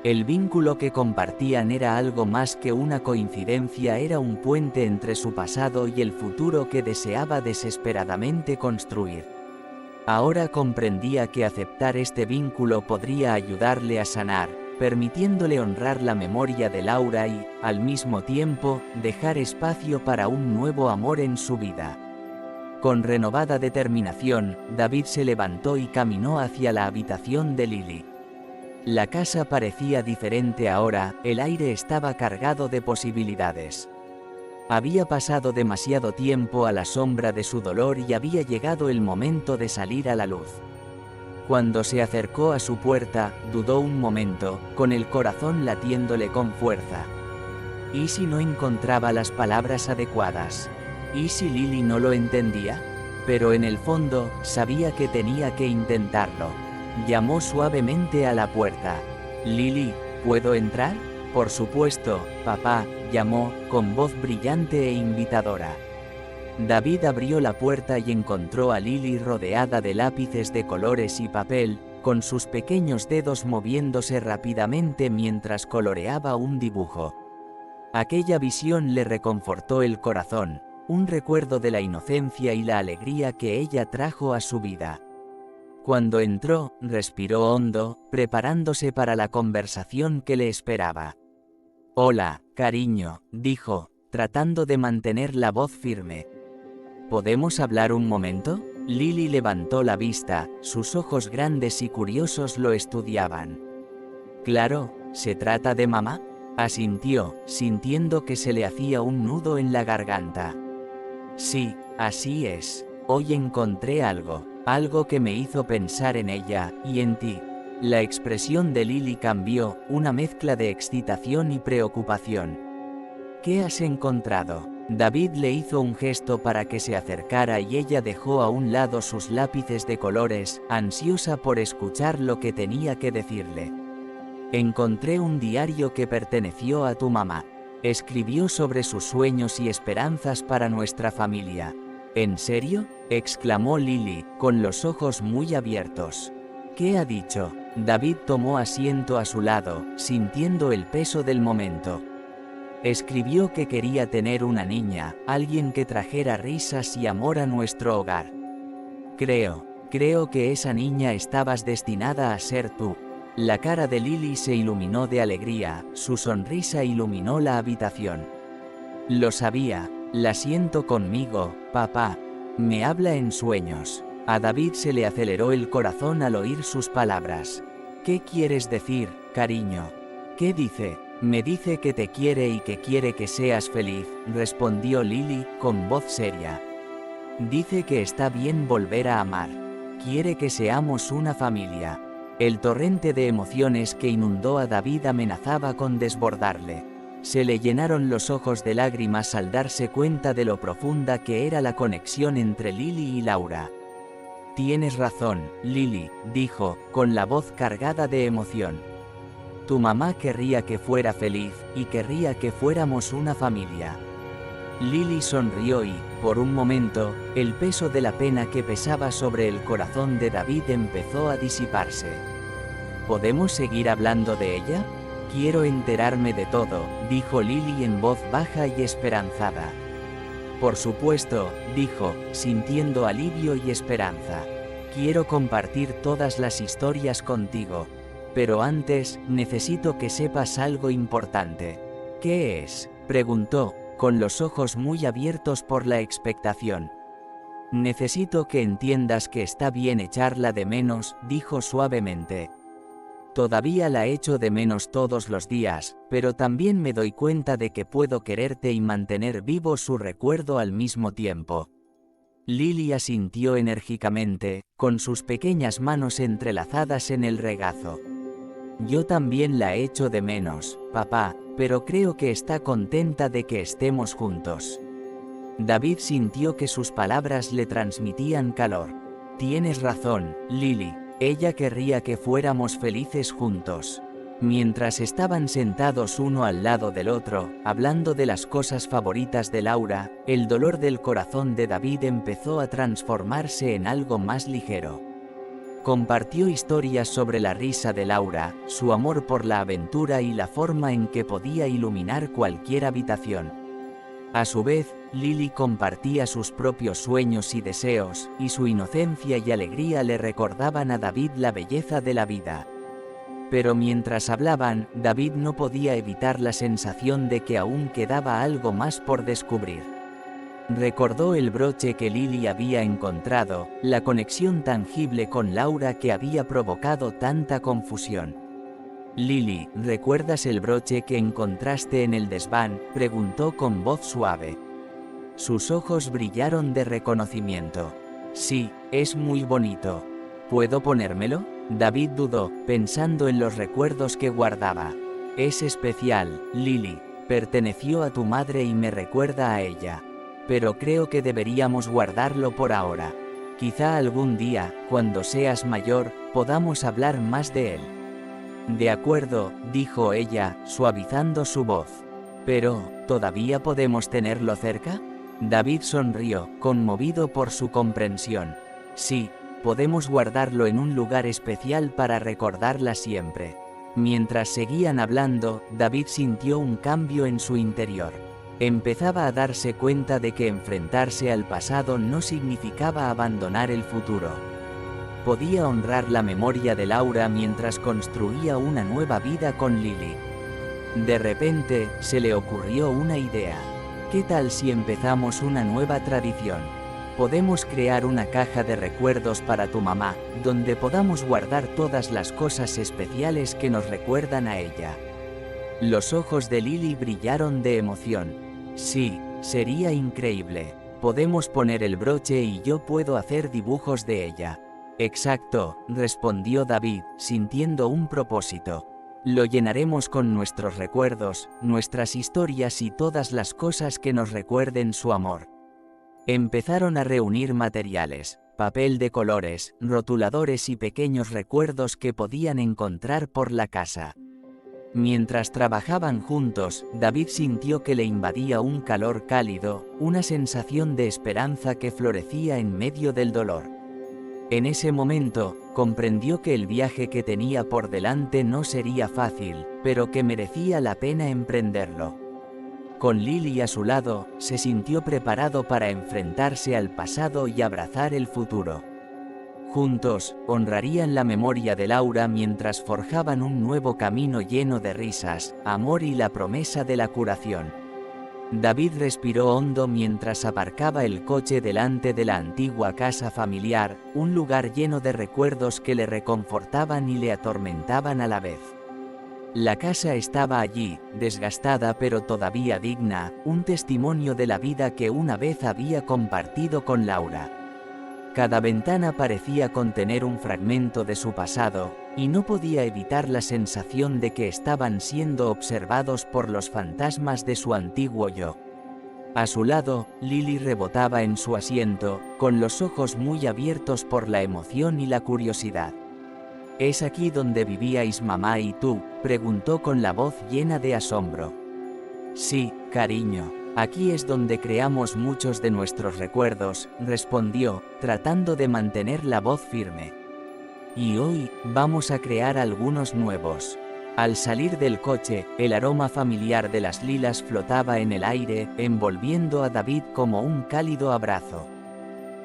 El vínculo que compartían era algo más que una coincidencia, era un puente entre su pasado y el futuro que deseaba desesperadamente construir. Ahora comprendía que aceptar este vínculo podría ayudarle a sanar, permitiéndole honrar la memoria de Laura y, al mismo tiempo, dejar espacio para un nuevo amor en su vida. Con renovada determinación, David se levantó y caminó hacia la habitación de Lily. La casa parecía diferente ahora, el aire estaba cargado de posibilidades. Había pasado demasiado tiempo a la sombra de su dolor y había llegado el momento de salir a la luz. Cuando se acercó a su puerta, dudó un momento, con el corazón latiéndole con fuerza. ¿Y si no encontraba las palabras adecuadas? ¿Y si Lily no lo entendía? Pero en el fondo, sabía que tenía que intentarlo. Llamó suavemente a la puerta. «Lily, ¿puedo entrar?» «Por supuesto, papá», llamó, con voz brillante e invitadora. David abrió la puerta y encontró a Lily rodeada de lápices de colores y papel, con sus pequeños dedos moviéndose rápidamente mientras coloreaba un dibujo. Aquella visión le reconfortó el corazón, un recuerdo de la inocencia y la alegría que ella trajo a su vida. Cuando entró, respiró hondo, preparándose para la conversación que le esperaba. «Hola, cariño», dijo, tratando de mantener la voz firme. «¿Podemos hablar un momento?» Lily levantó la vista, sus ojos grandes y curiosos lo estudiaban. «Claro, ¿se trata de mamá?», asintió, sintiendo que se le hacía un nudo en la garganta. «Sí, así es. Hoy encontré algo que me hizo pensar en ella, y en ti». La expresión de Lily cambió, una mezcla de excitación y preocupación. «¿Qué has encontrado?». David le hizo un gesto para que se acercara y ella dejó a un lado sus lápices de colores, ansiosa por escuchar lo que tenía que decirle. «Encontré un diario que perteneció a tu mamá. Escribió sobre sus sueños y esperanzas para nuestra familia». «¿En serio?», exclamó Lily, con los ojos muy abiertos. «¿Qué ha dicho?». David tomó asiento a su lado, sintiendo el peso del momento. «Escribió que quería tener una niña, alguien que trajera risas y amor a nuestro hogar. Creo que esa niña estabas destinada a ser tú». La cara de Lily se iluminó de alegría, su sonrisa iluminó la habitación. «Lo sabía, la siento conmigo, papá. Me habla en sueños». A David se le aceleró el corazón al oír sus palabras. «¿Qué quieres decir, cariño?». «¿Qué dice?». «Me dice que te quiere y que quiere que seas feliz», respondió Lily, con voz seria. «Dice que está bien volver a amar. Quiere que seamos una familia». El torrente de emociones que inundó a David amenazaba con desbordarle. Se le llenaron los ojos de lágrimas al darse cuenta de lo profunda que era la conexión entre Lily y Laura. «Tienes razón, Lily», dijo, con la voz cargada de emoción. «Tu mamá querría que fuera feliz, y querría que fuéramos una familia». Lily sonrió y, por un momento, el peso de la pena que pesaba sobre el corazón de David empezó a disiparse. «¿Podemos seguir hablando de ella? Quiero enterarme de todo», dijo Lily en voz baja y esperanzada. «Por supuesto», dijo, sintiendo alivio y esperanza. «Quiero compartir todas las historias contigo. Pero antes, necesito que sepas algo importante». «¿Qué es?», preguntó, con los ojos muy abiertos por la expectación. «Necesito que entiendas que está bien echarla de menos», dijo suavemente. «Todavía la echo de menos todos los días, pero también me doy cuenta de que puedo quererte y mantener vivo su recuerdo al mismo tiempo». Lily asintió enérgicamente, con sus pequeñas manos entrelazadas en el regazo. «Yo también la echo de menos, papá, pero creo que está contenta de que estemos juntos». David sintió que sus palabras le transmitían calor. «Tienes razón, Lily. Ella querría que fuéramos felices juntos». Mientras estaban sentados uno al lado del otro, hablando de las cosas favoritas de Laura, el dolor del corazón de David empezó a transformarse en algo más ligero. Compartió historias sobre la risa de Laura, su amor por la aventura y la forma en que podía iluminar cualquier habitación. A su vez, Lily compartía sus propios sueños y deseos, y su inocencia y alegría le recordaban a David la belleza de la vida. Pero mientras hablaban, David no podía evitar la sensación de que aún quedaba algo más por descubrir. Recordó el broche que Lily había encontrado, la conexión tangible con Laura que había provocado tanta confusión. «Lily, ¿recuerdas el broche que encontraste en el desván?», preguntó con voz suave. Sus ojos brillaron de reconocimiento. «Sí, es muy bonito. ¿Puedo ponérmelo?». David dudó, pensando en los recuerdos que guardaba. «Es especial, Lily. Perteneció a tu madre y me recuerda a ella. Pero creo que deberíamos guardarlo por ahora. Quizá algún día, cuando seas mayor, podamos hablar más de él». «De acuerdo», dijo ella, suavizando su voz. «Pero, ¿todavía podemos tenerlo cerca?». David sonrió, conmovido por su comprensión. Sí, podemos guardarlo en un lugar especial para recordarla siempre. Mientras seguían hablando, David sintió un cambio en su interior. Empezaba a darse cuenta de que enfrentarse al pasado no significaba abandonar el futuro. Podía honrar la memoria de Laura mientras construía una nueva vida con Lily. De repente, se le ocurrió una idea. ¿Qué tal si empezamos una nueva tradición? Podemos crear una caja de recuerdos para tu mamá, donde podamos guardar todas las cosas especiales que nos recuerdan a ella. Los ojos de Lily brillaron de emoción. Sí, sería increíble. Podemos poner el broche y yo puedo hacer dibujos de ella. Exacto, respondió David, sintiendo un propósito. Lo llenaremos con nuestros recuerdos, nuestras historias y todas las cosas que nos recuerden su amor. Empezaron a reunir materiales, papel de colores, rotuladores y pequeños recuerdos que podían encontrar por la casa. Mientras trabajaban juntos, David sintió que le invadía un calor cálido, una sensación de esperanza que florecía en medio del dolor. En ese momento, comprendió que el viaje que tenía por delante no sería fácil, pero que merecía la pena emprenderlo. Con Lily a su lado, se sintió preparado para enfrentarse al pasado y abrazar el futuro. Juntos, honrarían la memoria de Laura mientras forjaban un nuevo camino lleno de risas, amor y la promesa de la curación. David respiró hondo mientras aparcaba el coche delante de la antigua casa familiar, un lugar lleno de recuerdos que le reconfortaban y le atormentaban a la vez. La casa estaba allí, desgastada pero todavía digna, un testimonio de la vida que una vez había compartido con Laura. Cada ventana parecía contener un fragmento de su pasado, y no podía evitar la sensación de que estaban siendo observados por los fantasmas de su antiguo yo. A su lado, Lily rebotaba en su asiento, con los ojos muy abiertos por la emoción y la curiosidad. ¿Es aquí donde vivíais mamá y tú?, preguntó con la voz llena de asombro. Sí, cariño. Aquí es donde creamos muchos de nuestros recuerdos, respondió, tratando de mantener la voz firme. Y hoy, vamos a crear algunos nuevos. Al salir del coche, el aroma familiar de las lilas flotaba en el aire, envolviendo a David como un cálido abrazo.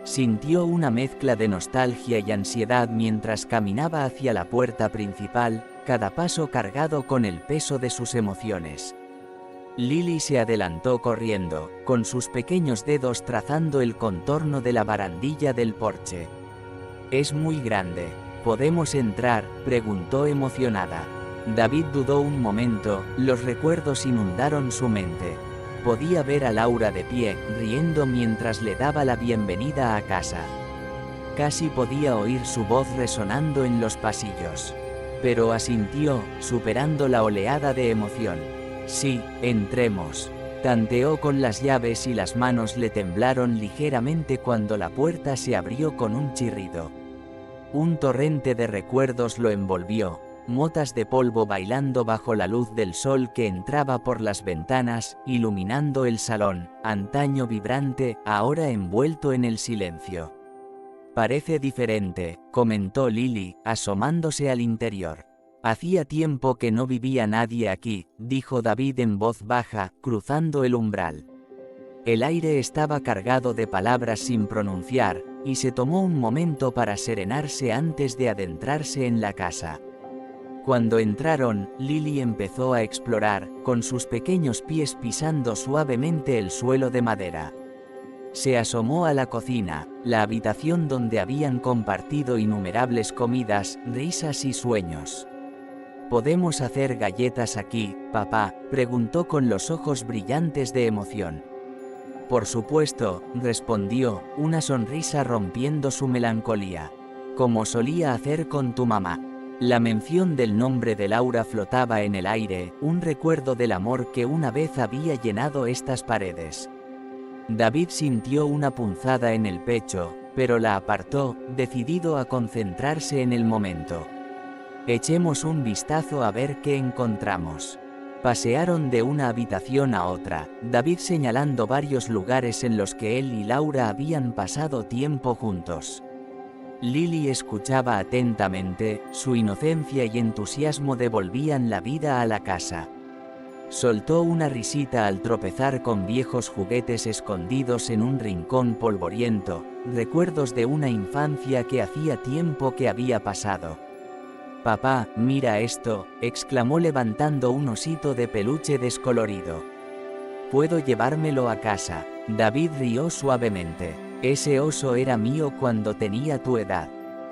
Sintió una mezcla de nostalgia y ansiedad mientras caminaba hacia la puerta principal, cada paso cargado con el peso de sus emociones. Lily se adelantó corriendo, con sus pequeños dedos trazando el contorno de la barandilla del porche. «Es muy grande. ¿Podemos entrar?», preguntó emocionada. David dudó un momento, los recuerdos inundaron su mente. Podía ver a Laura de pie, riendo mientras le daba la bienvenida a casa. Casi podía oír su voz resonando en los pasillos. Pero asintió, superando la oleada de emoción. «Sí, entremos». Tanteó con las llaves y las manos le temblaron ligeramente cuando la puerta se abrió con un chirrido. Un torrente de recuerdos lo envolvió, motas de polvo bailando bajo la luz del sol que entraba por las ventanas, iluminando el salón, antaño vibrante, ahora envuelto en el silencio. «Parece diferente», comentó Lily, asomándose al interior. «Hacía tiempo que no vivía nadie aquí», dijo David en voz baja, cruzando el umbral. El aire estaba cargado de palabras sin pronunciar, y se tomó un momento para serenarse antes de adentrarse en la casa. Cuando entraron, Lily empezó a explorar, con sus pequeños pies pisando suavemente el suelo de madera. Se asomó a la cocina, la habitación donde habían compartido innumerables comidas, risas y sueños. «¿Podemos hacer galletas aquí, papá?», preguntó con los ojos brillantes de emoción. «Por supuesto», respondió, una sonrisa rompiendo su melancolía. «Como solía hacer con tu mamá». La mención del nombre de Laura flotaba en el aire, un recuerdo del amor que una vez había llenado estas paredes. David sintió una punzada en el pecho, pero la apartó, decidido a concentrarse en el momento. «Echemos un vistazo a ver qué encontramos». Pasearon de una habitación a otra, David señalando varios lugares en los que él y Laura habían pasado tiempo juntos. Lily escuchaba atentamente, su inocencia y entusiasmo devolvían la vida a la casa. Soltó una risita al tropezar con viejos juguetes escondidos en un rincón polvoriento, recuerdos de una infancia que hacía tiempo que había pasado. «Papá, mira esto», exclamó levantando un osito de peluche descolorido. «¿Puedo llevármelo a casa?». David rió suavemente. «Ese oso era mío cuando tenía tu edad.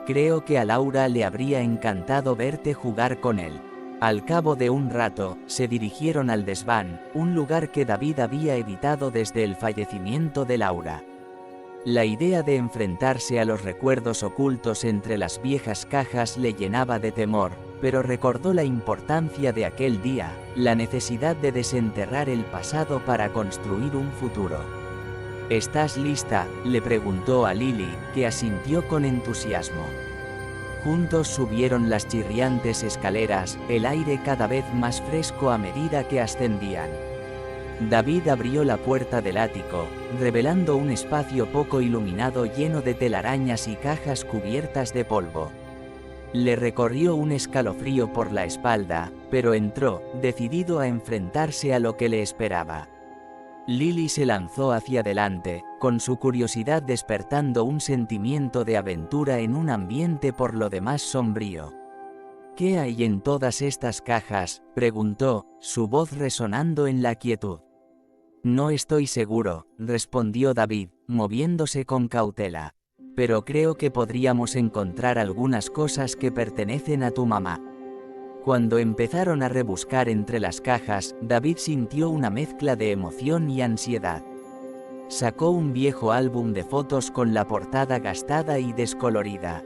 Creo que a Laura le habría encantado verte jugar con él». Al cabo de un rato, se dirigieron al desván, un lugar que David había evitado desde el fallecimiento de Laura. La idea de enfrentarse a los recuerdos ocultos entre las viejas cajas le llenaba de temor, pero recordó la importancia de aquel día, la necesidad de desenterrar el pasado para construir un futuro. «¿Estás lista?», le preguntó a Lily, que asintió con entusiasmo. Juntos subieron las chirriantes escaleras, el aire cada vez más fresco a medida que ascendían. David abrió la puerta del ático, revelando un espacio poco iluminado lleno de telarañas y cajas cubiertas de polvo. Le recorrió un escalofrío por la espalda, pero entró, decidido a enfrentarse a lo que le esperaba. Lily se lanzó hacia adelante, con su curiosidad despertando un sentimiento de aventura en un ambiente por lo demás sombrío. «¿Qué hay en todas estas cajas?», preguntó, su voz resonando en la quietud. «No estoy seguro», respondió David, moviéndose con cautela. «Pero creo que podríamos encontrar algunas cosas que pertenecen a tu mamá». Cuando empezaron a rebuscar entre las cajas, David sintió una mezcla de emoción y ansiedad. Sacó un viejo álbum de fotos con la portada gastada y descolorida.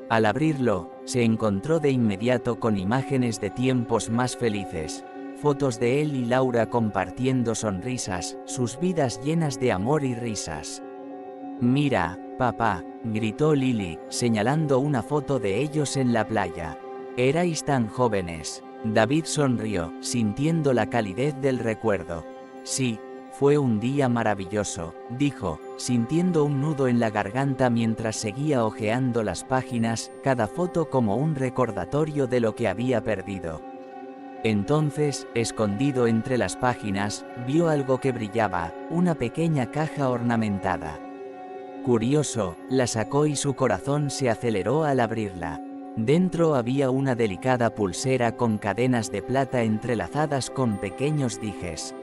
Al abrirlo, se encontró de inmediato con imágenes de tiempos más felices. Fotos de él y Laura compartiendo sonrisas, sus vidas llenas de amor y risas. «Mira, papá», gritó Lily, señalando una foto de ellos en la playa. «Erais tan jóvenes». David sonrió, sintiendo la calidez del recuerdo. «Sí, fue un día maravilloso», dijo, sintiendo un nudo en la garganta mientras seguía hojeando las páginas, cada foto como un recordatorio de lo que había perdido. Entonces, escondido entre las páginas, vio algo que brillaba, una pequeña caja ornamentada. Curioso, la sacó y su corazón se aceleró al abrirla. Dentro había una delicada pulsera con cadenas de plata entrelazadas con pequeños dijes.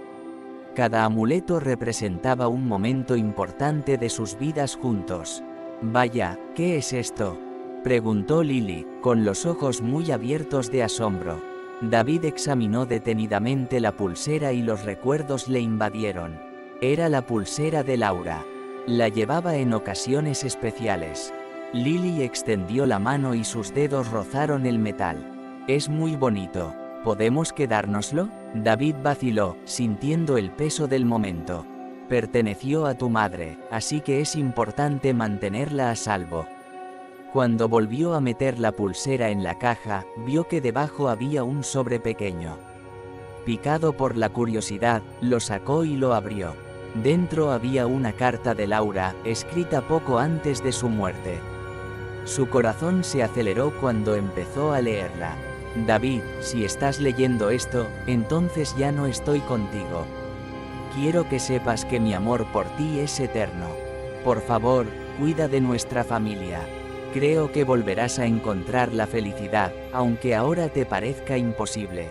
Cada amuleto representaba un momento importante de sus vidas juntos. «Vaya, ¿qué es esto?», preguntó Lily, con los ojos muy abiertos de asombro. David examinó detenidamente la pulsera y los recuerdos le invadieron. Era la pulsera de Laura. La llevaba en ocasiones especiales. Lily extendió la mano y sus dedos rozaron el metal. «Es muy bonito. ¿Podemos quedárnoslo?», David vaciló, sintiendo el peso del momento. «Perteneció a tu madre, así que es importante mantenerla a salvo». Cuando volvió a meter la pulsera en la caja, vio que debajo había un sobre pequeño. Picado por la curiosidad, lo sacó y lo abrió. Dentro había una carta de Laura, escrita poco antes de su muerte. Su corazón se aceleró cuando empezó a leerla. «David, si estás leyendo esto, entonces ya no estoy contigo. Quiero que sepas que mi amor por ti es eterno. Por favor, cuida de nuestra familia. Creo que volverás a encontrar la felicidad, aunque ahora te parezca imposible.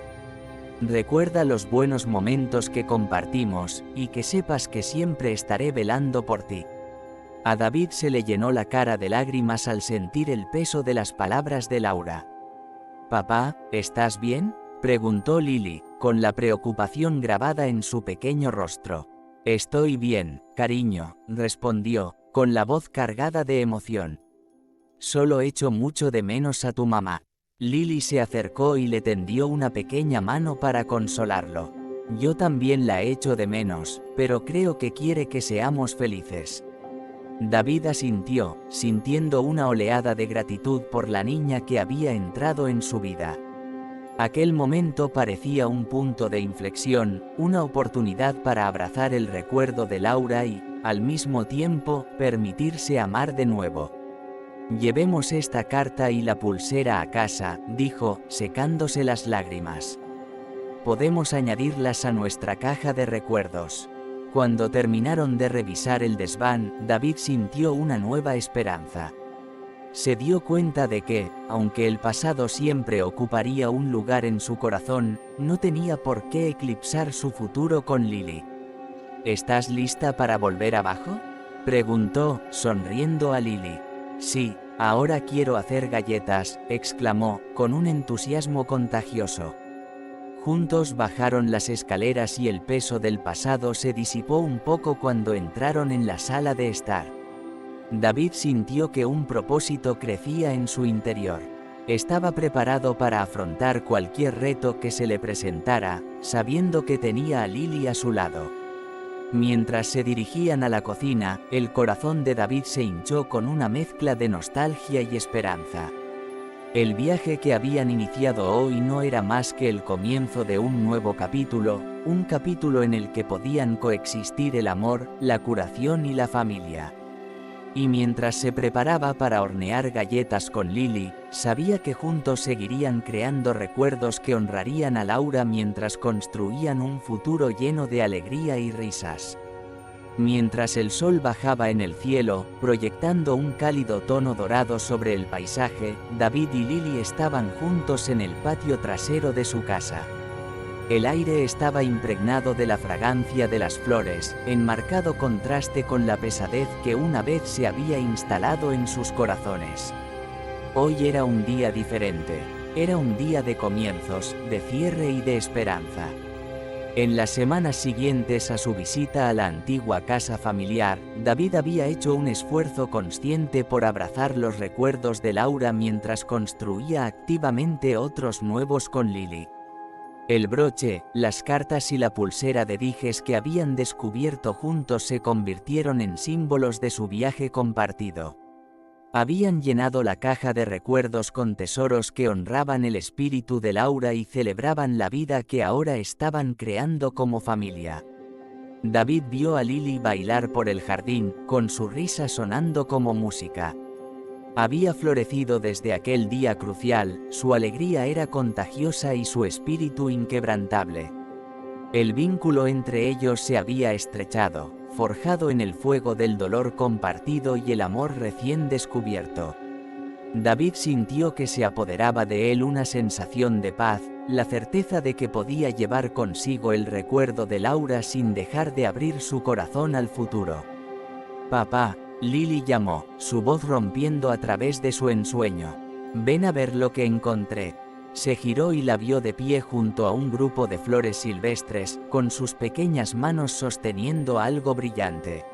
Recuerda los buenos momentos que compartimos, y que sepas que siempre estaré velando por ti». A David se le llenó la cara de lágrimas al sentir el peso de las palabras de Laura. «Papá, ¿estás bien?», preguntó Lily, con la preocupación grabada en su pequeño rostro. «Estoy bien, cariño», respondió, con la voz cargada de emoción. «Solo echo mucho de menos a tu mamá». Lily se acercó y le tendió una pequeña mano para consolarlo. «Yo también la echo de menos, pero creo que quiere que seamos felices». David asintió, sintiendo una oleada de gratitud por la niña que había entrado en su vida. Aquel momento parecía un punto de inflexión, una oportunidad para abrazar el recuerdo de Laura y, al mismo tiempo, permitirse amar de nuevo. «Llevemos esta carta y la pulsera a casa», dijo, secándose las lágrimas. «Podemos añadirlas a nuestra caja de recuerdos». Cuando terminaron de revisar el desván, David sintió una nueva esperanza. Se dio cuenta de que, aunque el pasado siempre ocuparía un lugar en su corazón, no tenía por qué eclipsar su futuro con Lily. «¿Estás lista para volver abajo?», preguntó, sonriendo a Lily. «Sí, ahora quiero hacer galletas», exclamó, con un entusiasmo contagioso. Juntos bajaron las escaleras y el peso del pasado se disipó un poco cuando entraron en la sala de estar. David sintió que un propósito crecía en su interior. Estaba preparado para afrontar cualquier reto que se le presentara, sabiendo que tenía a Lily a su lado. Mientras se dirigían a la cocina, el corazón de David se hinchó con una mezcla de nostalgia y esperanza. El viaje que habían iniciado hoy no era más que el comienzo de un nuevo capítulo, un capítulo en el que podían coexistir el amor, la curación y la familia. Y mientras se preparaba para hornear galletas con Lily, sabía que juntos seguirían creando recuerdos que honrarían a Laura mientras construían un futuro lleno de alegría y risas. Mientras el sol bajaba en el cielo, proyectando un cálido tono dorado sobre el paisaje, David y Lily estaban juntos en el patio trasero de su casa. El aire estaba impregnado de la fragancia de las flores, en marcado contraste con la pesadez que una vez se había instalado en sus corazones. Hoy era un día diferente. Era un día de comienzos, de cierre y de esperanza. En las semanas siguientes a su visita a la antigua casa familiar, David había hecho un esfuerzo consciente por abrazar los recuerdos de Laura mientras construía activamente otros nuevos con Lily. El broche, las cartas y la pulsera de dijes que habían descubierto juntos se convirtieron en símbolos de su viaje compartido. Habían llenado la caja de recuerdos con tesoros que honraban el espíritu de Laura y celebraban la vida que ahora estaban creando como familia. David vio a Lily bailar por el jardín, con su risa sonando como música. Había florecido desde aquel día crucial, su alegría era contagiosa y su espíritu inquebrantable. El vínculo entre ellos se había estrechado, forjado en el fuego del dolor compartido y el amor recién descubierto. David sintió que se apoderaba de él una sensación de paz, la certeza de que podía llevar consigo el recuerdo de Laura sin dejar de abrir su corazón al futuro. «Papá», Lily llamó, su voz rompiendo a través de su ensueño. «Ven a ver lo que encontré». Se giró y la vio de pie junto a un grupo de flores silvestres, con sus pequeñas manos sosteniendo algo brillante.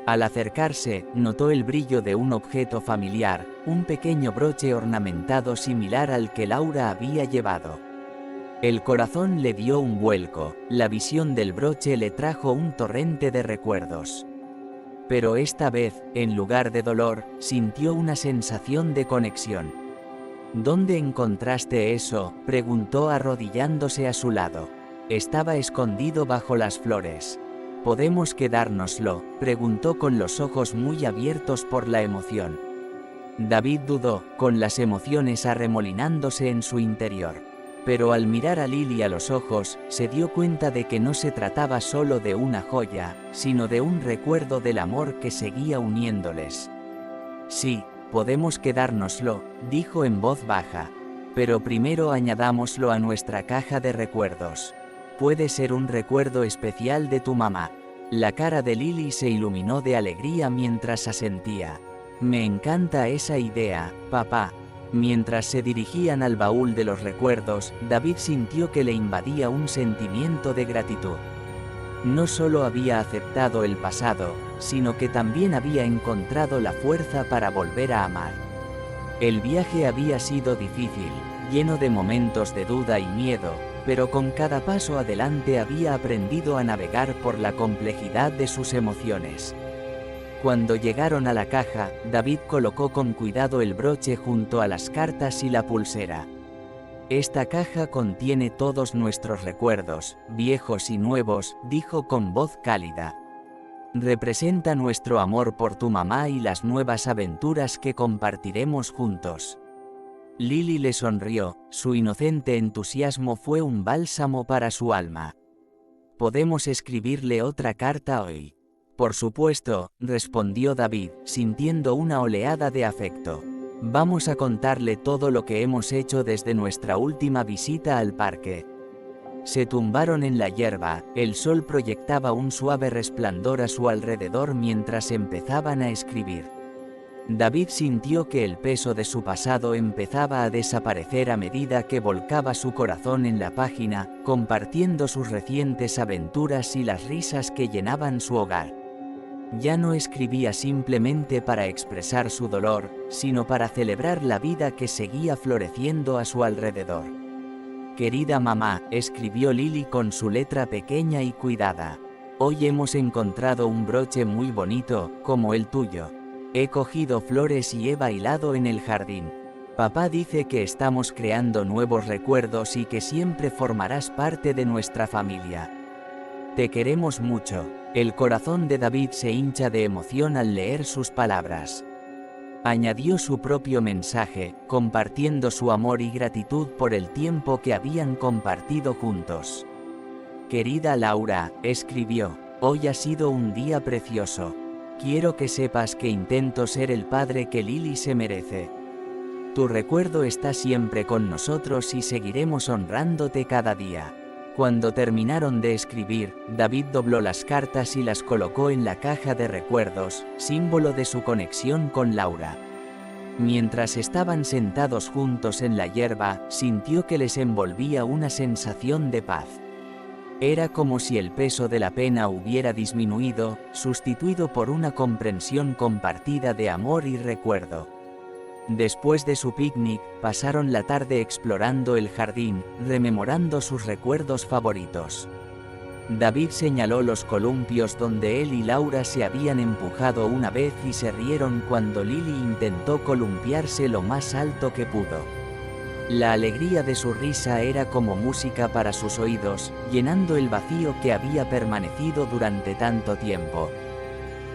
Al acercarse, notó el brillo de un objeto familiar, un pequeño broche ornamentado similar al que Laura había llevado. El corazón le dio un vuelco, la visión del broche le trajo un torrente de recuerdos. Pero esta vez, en lugar de dolor, sintió una sensación de conexión. «¿Dónde encontraste eso?», preguntó arrodillándose a su lado. Estaba escondido bajo las flores. «¿Podemos quedárnoslo?», preguntó con los ojos muy abiertos por la emoción. David dudó, con las emociones arremolinándose en su interior. Pero al mirar a Lily a los ojos, se dio cuenta de que no se trataba solo de una joya, sino de un recuerdo del amor que seguía uniéndoles. «Sí, podemos quedárnoslo», dijo en voz baja. «Pero primero añadámoslo a nuestra caja de recuerdos. Puede ser un recuerdo especial de tu mamá». La cara de Lily se iluminó de alegría mientras asentía. «Me encanta esa idea, papá». Mientras se dirigían al baúl de los recuerdos, David sintió que le invadía un sentimiento de gratitud. No solo había aceptado el pasado, sino que también había encontrado la fuerza para volver a amar. El viaje había sido difícil, lleno de momentos de duda y miedo, pero con cada paso adelante había aprendido a navegar por la complejidad de sus emociones. Cuando llegaron a la caja, David colocó con cuidado el broche junto a las cartas y la pulsera. Esta caja contiene todos nuestros recuerdos, viejos y nuevos, dijo con voz cálida. Representa nuestro amor por tu mamá y las nuevas aventuras que compartiremos juntos. Lily le sonrió, su inocente entusiasmo fue un bálsamo para su alma. ¿Podemos escribirle otra carta hoy? Por supuesto, respondió David, sintiendo una oleada de afecto. Vamos a contarle todo lo que hemos hecho desde nuestra última visita al parque. Se tumbaron en la hierba, el sol proyectaba un suave resplandor a su alrededor mientras empezaban a escribir. David sintió que el peso de su pasado empezaba a desaparecer a medida que volcaba su corazón en la página, compartiendo sus recientes aventuras y las risas que llenaban su hogar. Ya no escribía simplemente para expresar su dolor, sino para celebrar la vida que seguía floreciendo a su alrededor. Querida mamá, escribió Lily con su letra pequeña y cuidada. Hoy hemos encontrado un broche muy bonito, como el tuyo. He cogido flores y he bailado en el jardín. Papá dice que estamos creando nuevos recuerdos y que siempre formarás parte de nuestra familia. Te queremos mucho. El corazón de David se hincha de emoción al leer sus palabras. Añadió su propio mensaje, compartiendo su amor y gratitud por el tiempo que habían compartido juntos. Querida Laura, escribió, hoy ha sido un día precioso. Quiero que sepas que intento ser el padre que Lily se merece. Tu recuerdo está siempre con nosotros y seguiremos honrándote cada día. Cuando terminaron de escribir, David dobló las cartas y las colocó en la caja de recuerdos, símbolo de su conexión con Laura. Mientras estaban sentados juntos en la hierba, sintió que les envolvía una sensación de paz. Era como si el peso de la pena hubiera disminuido, sustituido por una comprensión compartida de amor y recuerdo. Después de su picnic, pasaron la tarde explorando el jardín, rememorando sus recuerdos favoritos. David señaló los columpios donde él y Laura se habían empujado una vez y se rieron cuando Lily intentó columpiarse lo más alto que pudo. La alegría de su risa era como música para sus oídos, llenando el vacío que había permanecido durante tanto tiempo.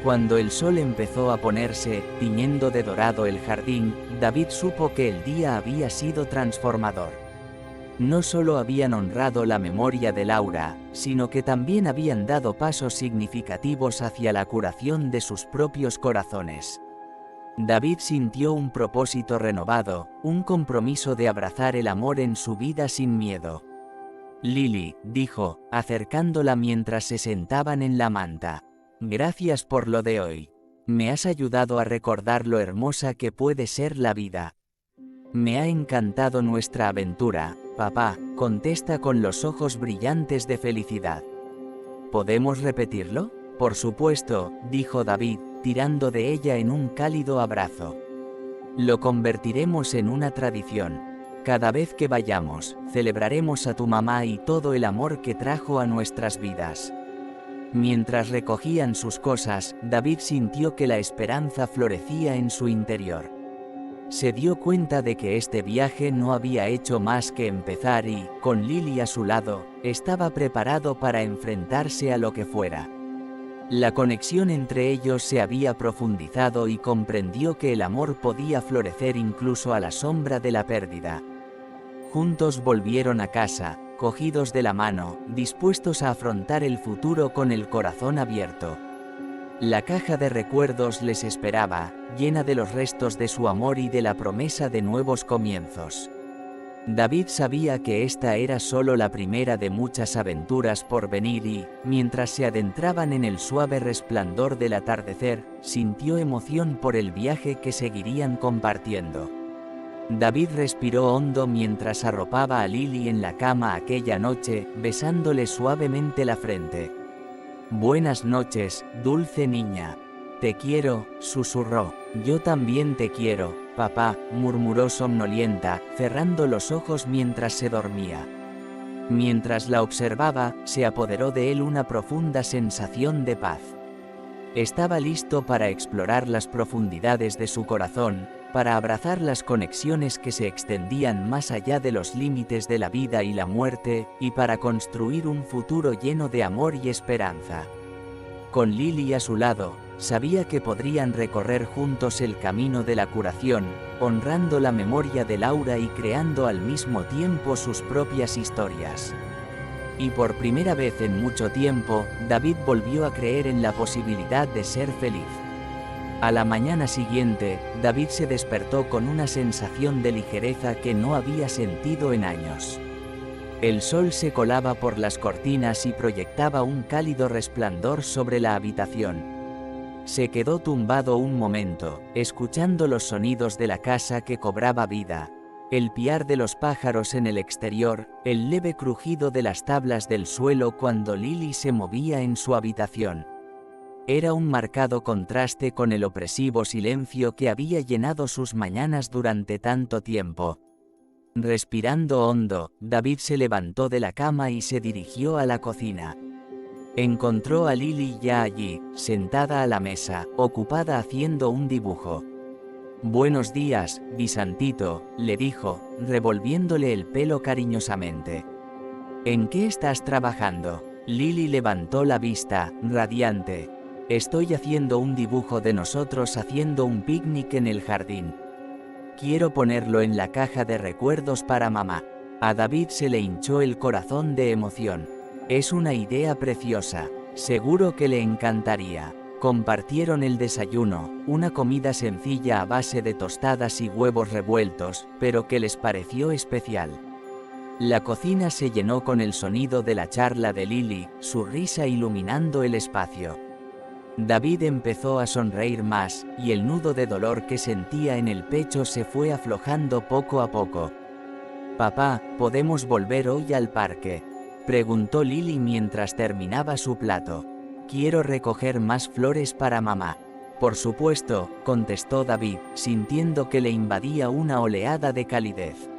Cuando el sol empezó a ponerse, tiñendo de dorado el jardín, David supo que el día había sido transformador. No solo habían honrado la memoria de Laura, sino que también habían dado pasos significativos hacia la curación de sus propios corazones. David sintió un propósito renovado, un compromiso de abrazar el amor en su vida sin miedo. Lily, dijo, acercándola mientras se sentaban en la manta. Gracias por lo de hoy. Me has ayudado a recordar lo hermosa que puede ser la vida. Me ha encantado nuestra aventura, papá, contesta con los ojos brillantes de felicidad. ¿Podemos repetirlo? Por supuesto, dijo David, tirando de ella en un cálido abrazo. Lo convertiremos en una tradición. Cada vez que vayamos, celebraremos a tu mamá y todo el amor que trajo a nuestras vidas. Mientras recogían sus cosas, David sintió que la esperanza florecía en su interior. Se dio cuenta de que este viaje no había hecho más que empezar y, con Lily a su lado, estaba preparado para enfrentarse a lo que fuera. La conexión entre ellos se había profundizado y comprendió que el amor podía florecer incluso a la sombra de la pérdida. Juntos volvieron a casa, cogidos de la mano, dispuestos a afrontar el futuro con el corazón abierto. La caja de recuerdos les esperaba, llena de los restos de su amor y de la promesa de nuevos comienzos. David sabía que esta era solo la primera de muchas aventuras por venir y, mientras se adentraban en el suave resplandor del atardecer, sintió emoción por el viaje que seguirían compartiendo. David respiró hondo mientras arropaba a Lily en la cama aquella noche, besándole suavemente la frente. Buenas noches, dulce niña. Te quiero, susurró. Yo también te quiero, papá, murmuró somnolienta, cerrando los ojos mientras se dormía. Mientras la observaba, se apoderó de él una profunda sensación de paz. Estaba listo para explorar las profundidades de su corazón, para abrazar las conexiones que se extendían más allá de los límites de la vida y la muerte, y para construir un futuro lleno de amor y esperanza. Con Lily a su lado, sabía que podrían recorrer juntos el camino de la curación, honrando la memoria de Laura y creando al mismo tiempo sus propias historias. Y por primera vez en mucho tiempo, David volvió a creer en la posibilidad de ser feliz. A la mañana siguiente, David se despertó con una sensación de ligereza que no había sentido en años. El sol se colaba por las cortinas y proyectaba un cálido resplandor sobre la habitación. Se quedó tumbado un momento, escuchando los sonidos de la casa que cobraba vida. El piar de los pájaros en el exterior, el leve crujido de las tablas del suelo cuando Lily se movía en su habitación. Era un marcado contraste con el opresivo silencio que había llenado sus mañanas durante tanto tiempo. Respirando hondo, David se levantó de la cama y se dirigió a la cocina. Encontró a Lily ya allí, sentada a la mesa, ocupada haciendo un dibujo. «Buenos días, Bisantito», le dijo, revolviéndole el pelo cariñosamente. «¿En qué estás trabajando?». Lily levantó la vista, radiante. «Estoy haciendo un dibujo de nosotros haciendo un picnic en el jardín. Quiero ponerlo en la caja de recuerdos para mamá». A David se le hinchó el corazón de emoción. «Es una idea preciosa. Seguro que le encantaría». Compartieron el desayuno, una comida sencilla a base de tostadas y huevos revueltos, pero que les pareció especial. La cocina se llenó con el sonido de la charla de Lily, su risa iluminando el espacio. David empezó a sonreír más, y el nudo de dolor que sentía en el pecho se fue aflojando poco a poco. «Papá, ¿podemos volver hoy al parque?», preguntó Lily mientras terminaba su plato. «Quiero recoger más flores para mamá». «Por supuesto», contestó David, sintiendo que le invadía una oleada de calidez.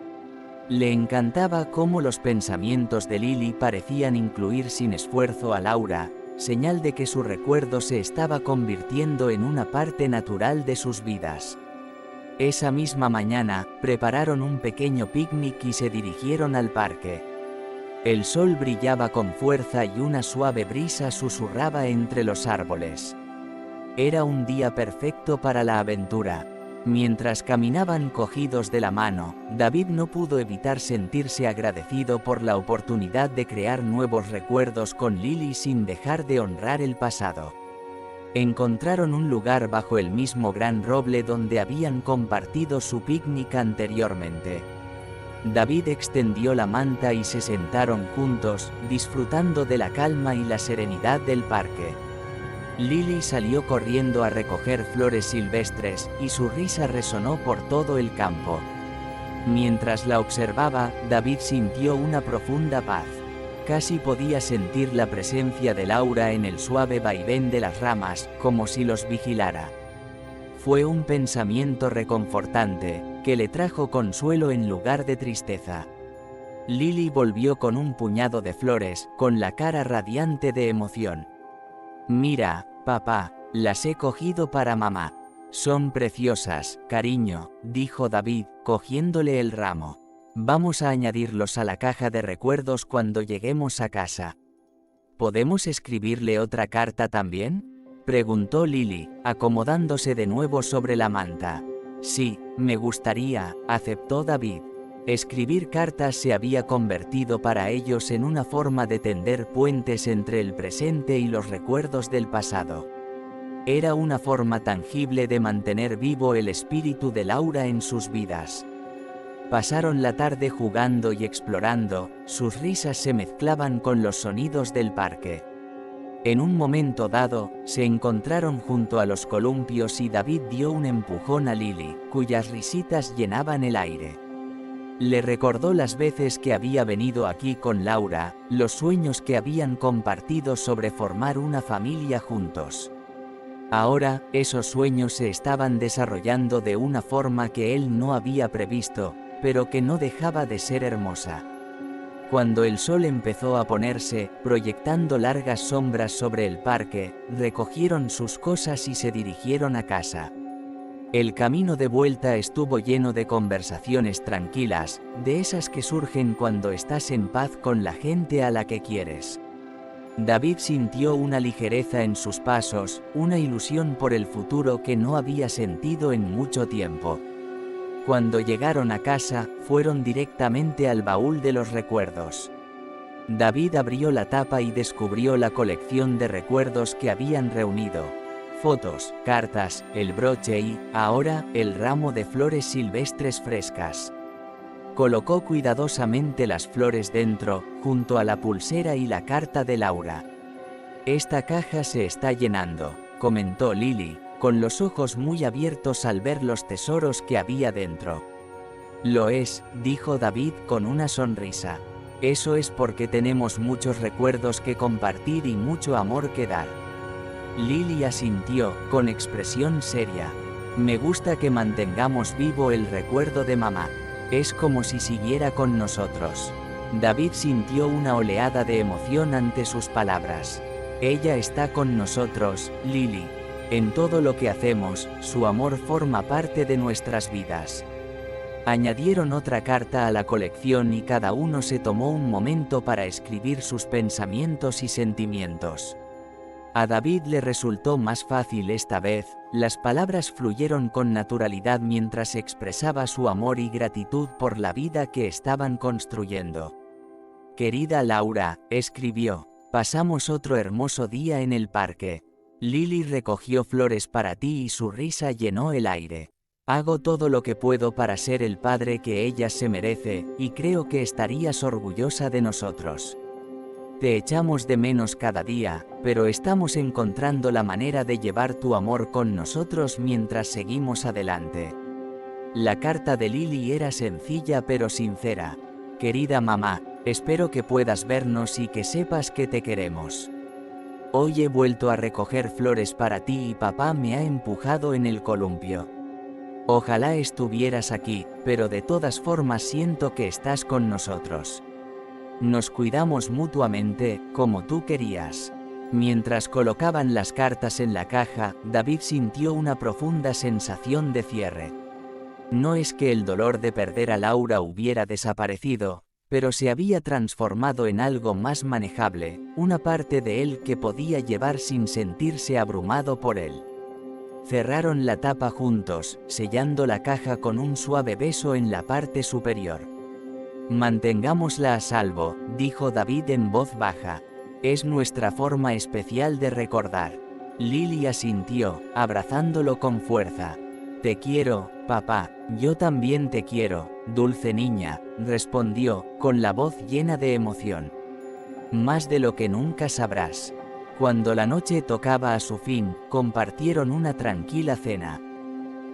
Le encantaba cómo los pensamientos de Lily parecían incluir sin esfuerzo a Laura, señal de que su recuerdo se estaba convirtiendo en una parte natural de sus vidas. Esa misma mañana, prepararon un pequeño picnic y se dirigieron al parque. El sol brillaba con fuerza y una suave brisa susurraba entre los árboles. Era un día perfecto para la aventura. Mientras caminaban cogidos de la mano, David no pudo evitar sentirse agradecido por la oportunidad de crear nuevos recuerdos con Lily sin dejar de honrar el pasado. Encontraron un lugar bajo el mismo gran roble donde habían compartido su picnic anteriormente. David extendió la manta y se sentaron juntos, disfrutando de la calma y la serenidad del parque. Lily salió corriendo a recoger flores silvestres, y su risa resonó por todo el campo. Mientras la observaba, David sintió una profunda paz. Casi podía sentir la presencia de Laura en el suave vaivén de las ramas, como si los vigilara. Fue un pensamiento reconfortante, que le trajo consuelo en lugar de tristeza. Lily volvió con un puñado de flores, con la cara radiante de emoción. «Mira, papá, las he cogido para mamá. Son preciosas, cariño», dijo David, cogiéndole el ramo. «Vamos a añadirlos a la caja de recuerdos cuando lleguemos a casa». «¿Podemos escribirle otra carta también?», preguntó Lily, acomodándose de nuevo sobre la manta. «Sí, me gustaría», aceptó David. Escribir cartas se había convertido para ellos en una forma de tender puentes entre el presente y los recuerdos del pasado. Era una forma tangible de mantener vivo el espíritu de Laura en sus vidas. Pasaron la tarde jugando y explorando, sus risas se mezclaban con los sonidos del parque. En un momento dado, se encontraron junto a los columpios y David dio un empujón a Lily, cuyas risitas llenaban el aire. Le recordó las veces que había venido aquí con Laura, los sueños que habían compartido sobre formar una familia juntos. Ahora, esos sueños se estaban desarrollando de una forma que él no había previsto, pero que no dejaba de ser hermosa. Cuando el sol empezó a ponerse, proyectando largas sombras sobre el parque, recogieron sus cosas y se dirigieron a casa. El camino de vuelta estuvo lleno de conversaciones tranquilas, de esas que surgen cuando estás en paz con la gente a la que quieres. David sintió una ligereza en sus pasos, una ilusión por el futuro que no había sentido en mucho tiempo. Cuando llegaron a casa, fueron directamente al baúl de los recuerdos. David abrió la tapa y descubrió la colección de recuerdos que habían reunido. Fotos, cartas, el broche y, ahora, el ramo de flores silvestres frescas. Colocó cuidadosamente las flores dentro, junto a la pulsera y la carta de Laura. «Esta caja se está llenando», comentó Lily, con los ojos muy abiertos al ver los tesoros que había dentro. «Lo es», dijo David con una sonrisa. «Eso es porque tenemos muchos recuerdos que compartir y mucho amor que dar». Lily asintió, con expresión seria. «Me gusta que mantengamos vivo el recuerdo de mamá. Es como si siguiera con nosotros». David sintió una oleada de emoción ante sus palabras. «Ella está con nosotros, Lily. En todo lo que hacemos, su amor forma parte de nuestras vidas». Añadieron otra carta a la colección y cada uno se tomó un momento para escribir sus pensamientos y sentimientos. A David le resultó más fácil esta vez, las palabras fluyeron con naturalidad mientras expresaba su amor y gratitud por la vida que estaban construyendo. «Querida Laura», escribió, «pasamos otro hermoso día en el parque. Lily recogió flores para ti y su risa llenó el aire. Hago todo lo que puedo para ser el padre que ella se merece, y creo que estarías orgullosa de nosotros. Te echamos de menos cada día, pero estamos encontrando la manera de llevar tu amor con nosotros mientras seguimos adelante». La carta de Lily era sencilla pero sincera. «Querida mamá, espero que puedas vernos y que sepas que te queremos. Hoy he vuelto a recoger flores para ti y papá me ha empujado en el columpio. Ojalá estuvieras aquí, pero de todas formas siento que estás con nosotros. Nos cuidamos mutuamente, como tú querías». Mientras colocaban las cartas en la caja, David sintió una profunda sensación de cierre. No es que el dolor de perder a Laura hubiera desaparecido, pero se había transformado en algo más manejable, una parte de él que podía llevar sin sentirse abrumado por él. Cerraron la tapa juntos, sellando la caja con un suave beso en la parte superior. «Mantengámosla a salvo», dijo David en voz baja. «Es nuestra forma especial de recordar». Lily asintió, abrazándolo con fuerza. «Te quiero, papá». «Yo también te quiero, dulce niña», respondió, con la voz llena de emoción. «Más de lo que nunca sabrás». Cuando la noche tocaba a su fin, compartieron una tranquila cena.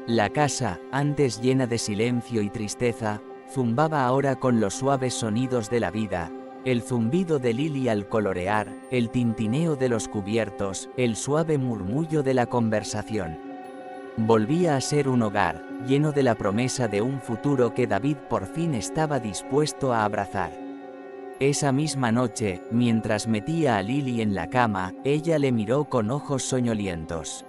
La casa, antes llena de silencio y tristeza, zumbaba ahora con los suaves sonidos de la vida, el zumbido de Lily al colorear, el tintineo de los cubiertos, el suave murmullo de la conversación. Volvía a ser un hogar, lleno de la promesa de un futuro que David por fin estaba dispuesto a abrazar. Esa misma noche, mientras metía a Lily en la cama, ella le miró con ojos soñolientos.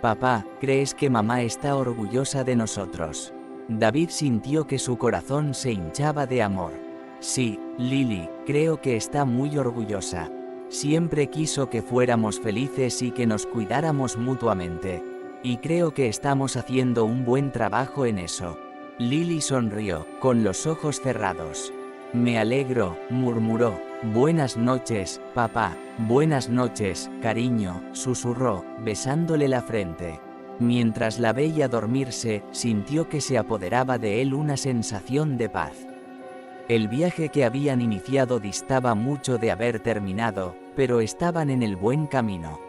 «Papá, ¿crees que mamá está orgullosa de nosotros?» David sintió que su corazón se hinchaba de amor. «Sí, Lily, creo que está muy orgullosa. Siempre quiso que fuéramos felices y que nos cuidáramos mutuamente. Y creo que estamos haciendo un buen trabajo en eso». Lily sonrió, con los ojos cerrados. «Me alegro», murmuró. «Buenas noches, papá». «Buenas noches, cariño», susurró, besándole la frente. Mientras la veía dormirse, sintió que se apoderaba de él una sensación de paz. El viaje que habían iniciado distaba mucho de haber terminado, pero estaban en el buen camino.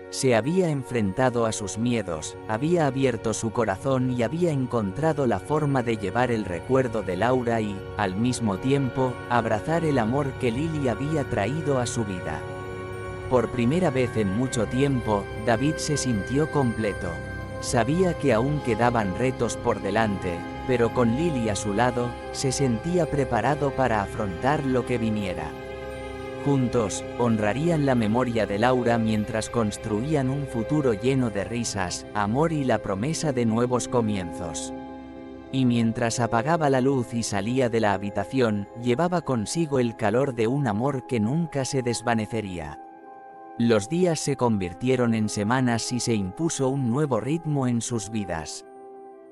Se había enfrentado a sus miedos, había abierto su corazón y había encontrado la forma de llevar el recuerdo de Laura y, al mismo tiempo, abrazar el amor que Lily había traído a su vida. Por primera vez en mucho tiempo, David se sintió completo. Sabía que aún quedaban retos por delante, pero con Lily a su lado, se sentía preparado para afrontar lo que viniera. Juntos, honrarían la memoria de Laura mientras construían un futuro lleno de risas, amor y la promesa de nuevos comienzos. Y mientras apagaba la luz y salía de la habitación, llevaba consigo el calor de un amor que nunca se desvanecería. Los días se convirtieron en semanas y se impuso un nuevo ritmo en sus vidas.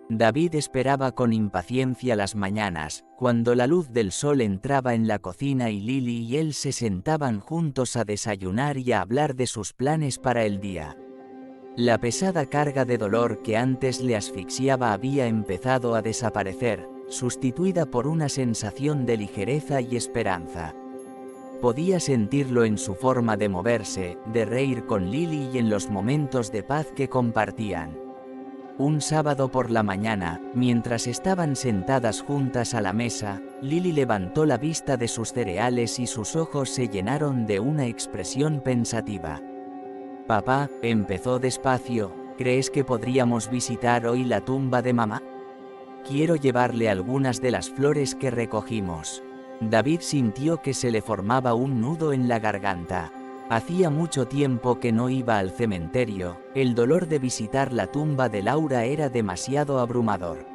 David esperaba con impaciencia las mañanas, cuando la luz del sol entraba en la cocina y Lily y él se sentaban juntos a desayunar y a hablar de sus planes para el día. La pesada carga de dolor que antes le asfixiaba había empezado a desaparecer, sustituida por una sensación de ligereza y esperanza. Podía sentirlo en su forma de moverse, de reír con Lily y en los momentos de paz que compartían. Un sábado por la mañana, mientras estaban sentadas juntas a la mesa, Lily levantó la vista de sus cereales y sus ojos se llenaron de una expresión pensativa. «Papá», empezó despacio, «¿crees que podríamos visitar hoy la tumba de mamá? Quiero llevarle algunas de las flores que recogimos». David sintió que se le formaba un nudo en la garganta. Hacía mucho tiempo que no iba al cementerio, el dolor de visitar la tumba de Laura era demasiado abrumador.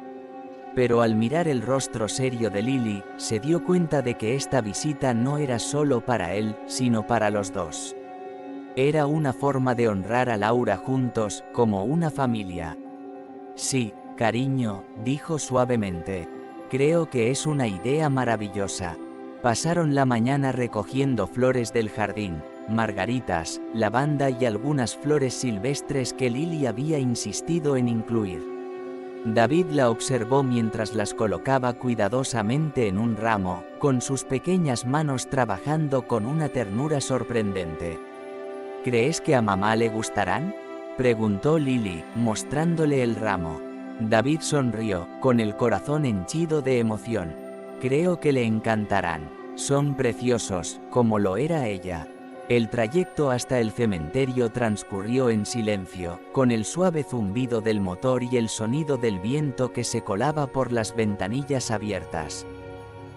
Pero al mirar el rostro serio de Lily, se dio cuenta de que esta visita no era solo para él, sino para los dos. Era una forma de honrar a Laura juntos, como una familia. «Sí, cariño», dijo suavemente. «Creo que es una idea maravillosa». Pasaron la mañana recogiendo flores del jardín, margaritas, lavanda y algunas flores silvestres que Lily había insistido en incluir. David la observó mientras las colocaba cuidadosamente en un ramo, con sus pequeñas manos trabajando con una ternura sorprendente. «¿Crees que a mamá le gustarán?», preguntó Lily, mostrándole el ramo. David sonrió, con el corazón henchido de emoción. «Creo que le encantarán. Son preciosos, como lo era ella». El trayecto hasta el cementerio transcurrió en silencio, con el suave zumbido del motor y el sonido del viento que se colaba por las ventanillas abiertas.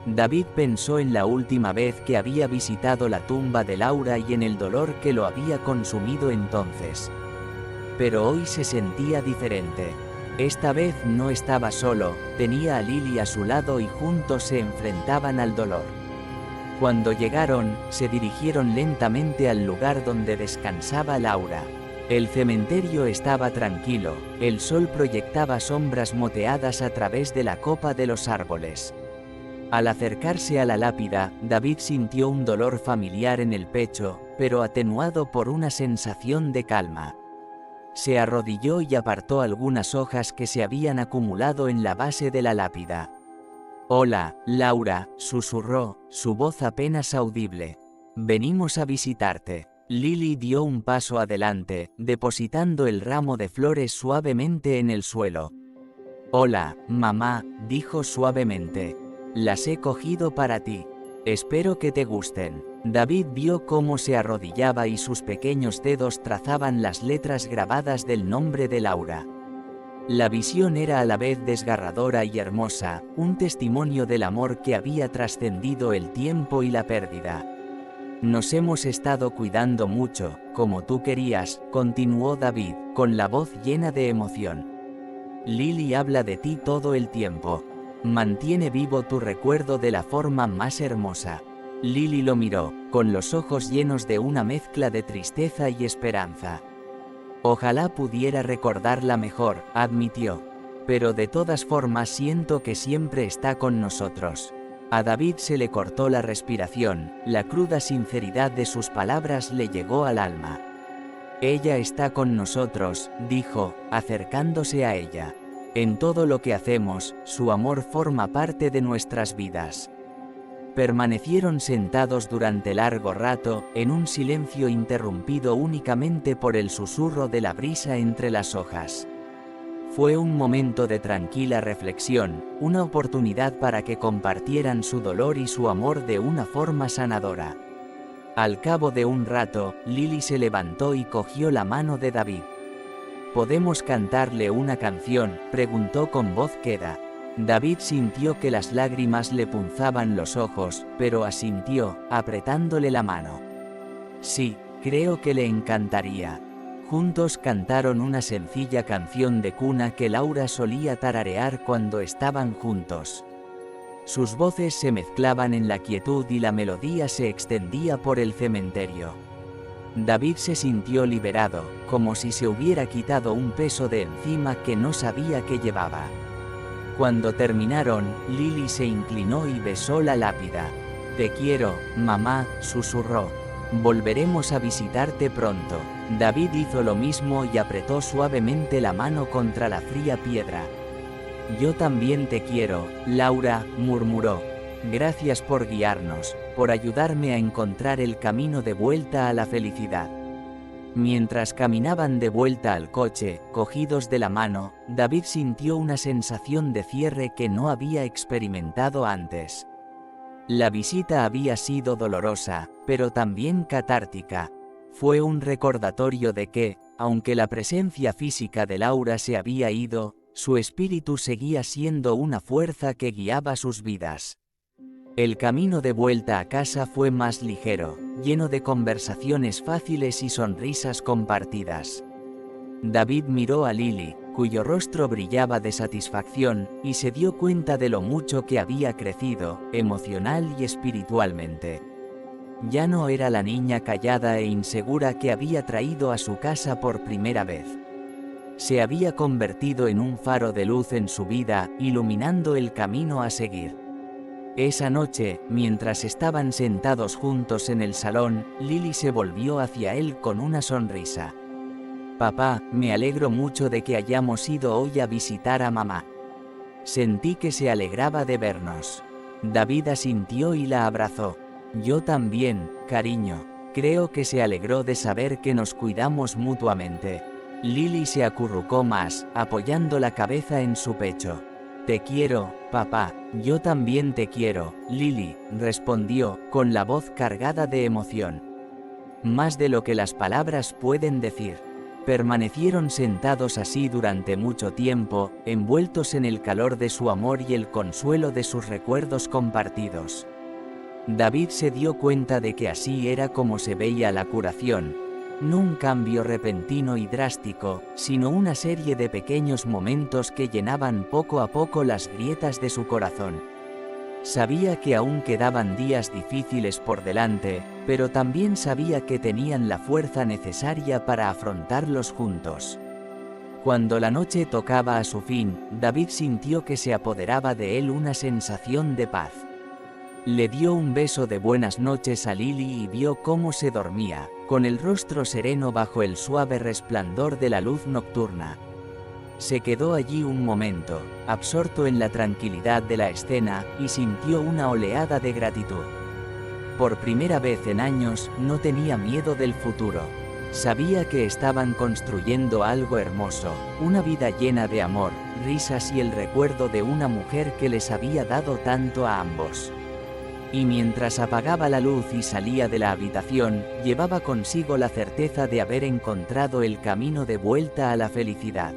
David pensó en la última vez que había visitado la tumba de Laura y en el dolor que lo había consumido entonces. Pero hoy se sentía diferente. Esta vez no estaba solo, tenía a Lily a su lado y juntos se enfrentaban al dolor. Cuando llegaron, se dirigieron lentamente al lugar donde descansaba Laura. El cementerio estaba tranquilo, el sol proyectaba sombras moteadas a través de la copa de los árboles. Al acercarse a la lápida, David sintió un dolor familiar en el pecho, pero atenuado por una sensación de calma. Se arrodilló y apartó algunas hojas que se habían acumulado en la base de la lápida. «Hola, Laura», susurró, su voz apenas audible. «Venimos a visitarte». Lily dio un paso adelante, depositando el ramo de flores suavemente en el suelo. «Hola, mamá», dijo suavemente. «Las he cogido para ti. Espero que te gusten». David vio cómo se arrodillaba y sus pequeños dedos trazaban las letras grabadas del nombre de Laura. La visión era a la vez desgarradora y hermosa, un testimonio del amor que había trascendido el tiempo y la pérdida. «Nos hemos estado cuidando mucho, como tú querías», continuó David, con la voz llena de emoción. «Lily habla de ti todo el tiempo. Mantiene vivo tu recuerdo de la forma más hermosa». Lily lo miró, con los ojos llenos de una mezcla de tristeza y esperanza. «Ojalá pudiera recordarla mejor», admitió. «Pero de todas formas siento que siempre está con nosotros». A David se le cortó la respiración, la cruda sinceridad de sus palabras le llegó al alma. «Ella está con nosotros», dijo, acercándose a ella. «En todo lo que hacemos, su amor forma parte de nuestras vidas». Permanecieron sentados durante largo rato, en un silencio interrumpido únicamente por el susurro de la brisa entre las hojas. Fue un momento de tranquila reflexión, una oportunidad para que compartieran su dolor y su amor de una forma sanadora. Al cabo de un rato, Lily se levantó y cogió la mano de David. «¿Podemos cantarle una canción?», preguntó con voz queda. David sintió que las lágrimas le punzaban los ojos, pero asintió, apretándole la mano. Sí, creo que le encantaría. Juntos cantaron una sencilla canción de cuna que Laura solía tararear cuando estaban juntos. Sus voces se mezclaban en la quietud y la melodía se extendía por el cementerio. David se sintió liberado, como si se hubiera quitado un peso de encima que no sabía que llevaba. Cuando terminaron, Lily se inclinó y besó la lápida. «Te quiero, mamá», susurró. «Volveremos a visitarte pronto». David hizo lo mismo y apretó suavemente la mano contra la fría piedra. «Yo también te quiero, Laura», murmuró. «Gracias por guiarnos, por ayudarme a encontrar el camino de vuelta a la felicidad». Mientras caminaban de vuelta al coche, cogidos de la mano, David sintió una sensación de cierre que no había experimentado antes. La visita había sido dolorosa, pero también catártica. Fue un recordatorio de que, aunque la presencia física de Laura se había ido, su espíritu seguía siendo una fuerza que guiaba sus vidas. El camino de vuelta a casa fue más ligero, lleno de conversaciones fáciles y sonrisas compartidas. David miró a Lily, cuyo rostro brillaba de satisfacción, y se dio cuenta de lo mucho que había crecido, emocional y espiritualmente. Ya no era la niña callada e insegura que había traído a su casa por primera vez. Se había convertido en un faro de luz en su vida, iluminando el camino a seguir. Esa noche, mientras estaban sentados juntos en el salón, Lily se volvió hacia él con una sonrisa. «Papá, me alegro mucho de que hayamos ido hoy a visitar a mamá». Sentí que se alegraba de vernos. David asintió y la abrazó. «Yo también, cariño». Creo que se alegró de saber que nos cuidamos mutuamente. Lily se acurrucó más, apoyando la cabeza en su pecho. «Te quiero, papá». «Yo también te quiero, Lily», respondió, con la voz cargada de emoción. Más de lo que las palabras pueden decir. Permanecieron sentados así durante mucho tiempo, envueltos en el calor de su amor y el consuelo de sus recuerdos compartidos. David se dio cuenta de que así era como se veía la curación. No un cambio repentino y drástico, sino una serie de pequeños momentos que llenaban poco a poco las grietas de su corazón. Sabía que aún quedaban días difíciles por delante, pero también sabía que tenían la fuerza necesaria para afrontarlos juntos. Cuando la noche tocaba a su fin, David sintió que se apoderaba de él una sensación de paz. Le dio un beso de buenas noches a Lily y vio cómo se dormía, con el rostro sereno bajo el suave resplandor de la luz nocturna. Se quedó allí un momento, absorto en la tranquilidad de la escena, y sintió una oleada de gratitud. Por primera vez en años, no tenía miedo del futuro. Sabía que estaban construyendo algo hermoso, una vida llena de amor, risas y el recuerdo de una mujer que les había dado tanto a ambos. Y mientras apagaba la luz y salía de la habitación, llevaba consigo la certeza de haber encontrado el camino de vuelta a la felicidad.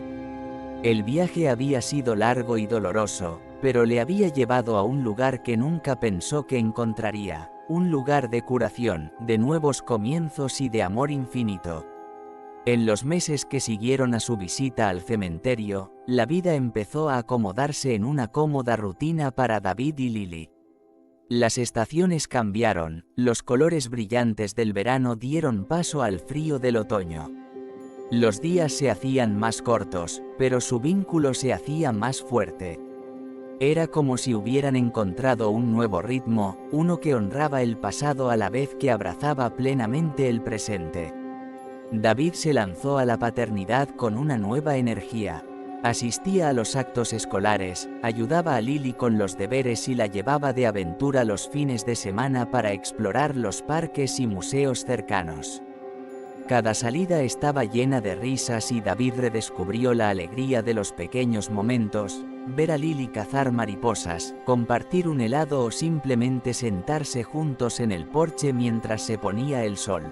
El viaje había sido largo y doloroso, pero le había llevado a un lugar que nunca pensó que encontraría, un lugar de curación, de nuevos comienzos y de amor infinito. En los meses que siguieron a su visita al cementerio, la vida empezó a acomodarse en una cómoda rutina para David y Lily. Las estaciones cambiaron, los colores brillantes del verano dieron paso al frío del otoño. Los días se hacían más cortos, pero su vínculo se hacía más fuerte. Era como si hubieran encontrado un nuevo ritmo, uno que honraba el pasado a la vez que abrazaba plenamente el presente. David se lanzó a la paternidad con una nueva energía. Asistía a los actos escolares, ayudaba a Lily con los deberes y la llevaba de aventura los fines de semana para explorar los parques y museos cercanos. Cada salida estaba llena de risas y David redescubrió la alegría de los pequeños momentos, ver a Lily cazar mariposas, compartir un helado o simplemente sentarse juntos en el porche mientras se ponía el sol.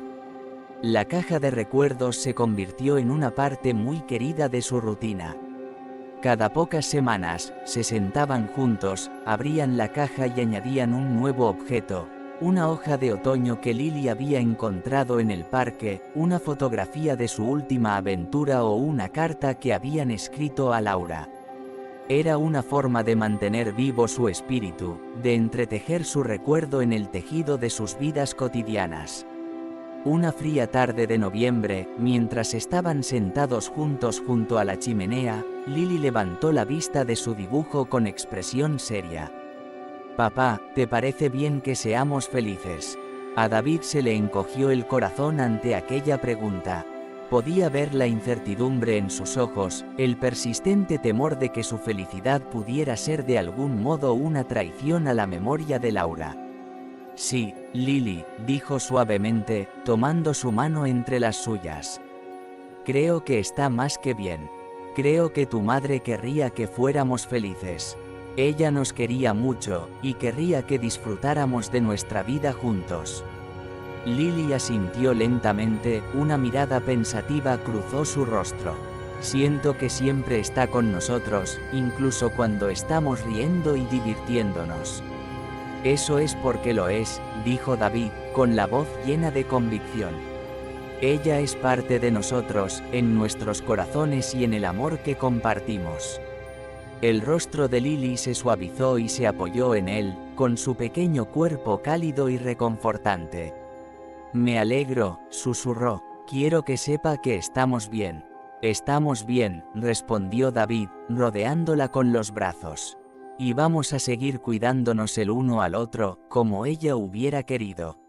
La caja de recuerdos se convirtió en una parte muy querida de su rutina. Cada pocas semanas, se sentaban juntos, abrían la caja y añadían un nuevo objeto. Una hoja de otoño que Lily había encontrado en el parque, una fotografía de su última aventura o una carta que habían escrito a Laura. Era una forma de mantener vivo su espíritu, de entretejer su recuerdo en el tejido de sus vidas cotidianas. Una fría tarde de noviembre, mientras estaban sentados juntos junto a la chimenea, Lily levantó la vista de su dibujo con expresión seria. «Papá, ¿te parece bien que seamos felices?» A David se le encogió el corazón ante aquella pregunta. Podía ver la incertidumbre en sus ojos, el persistente temor de que su felicidad pudiera ser de algún modo una traición a la memoria de Laura. «Sí, Lily», dijo suavemente, tomando su mano entre las suyas. «Creo que está más que bien. Creo que tu madre querría que fuéramos felices. Ella nos quería mucho, y querría que disfrutáramos de nuestra vida juntos». Lily asintió lentamente, una mirada pensativa cruzó su rostro. «Siento que siempre está con nosotros, incluso cuando estamos riendo y divirtiéndonos». «Eso es porque lo es», dijo David, con la voz llena de convicción. «Ella es parte de nosotros, en nuestros corazones y en el amor que compartimos». El rostro de Lily se suavizó y se apoyó en él, con su pequeño cuerpo cálido y reconfortante. «Me alegro», susurró. «Quiero que sepa que estamos bien». «Estamos bien», respondió David, rodeándola con los brazos. «Y vamos a seguir cuidándonos el uno al otro, como ella hubiera querido».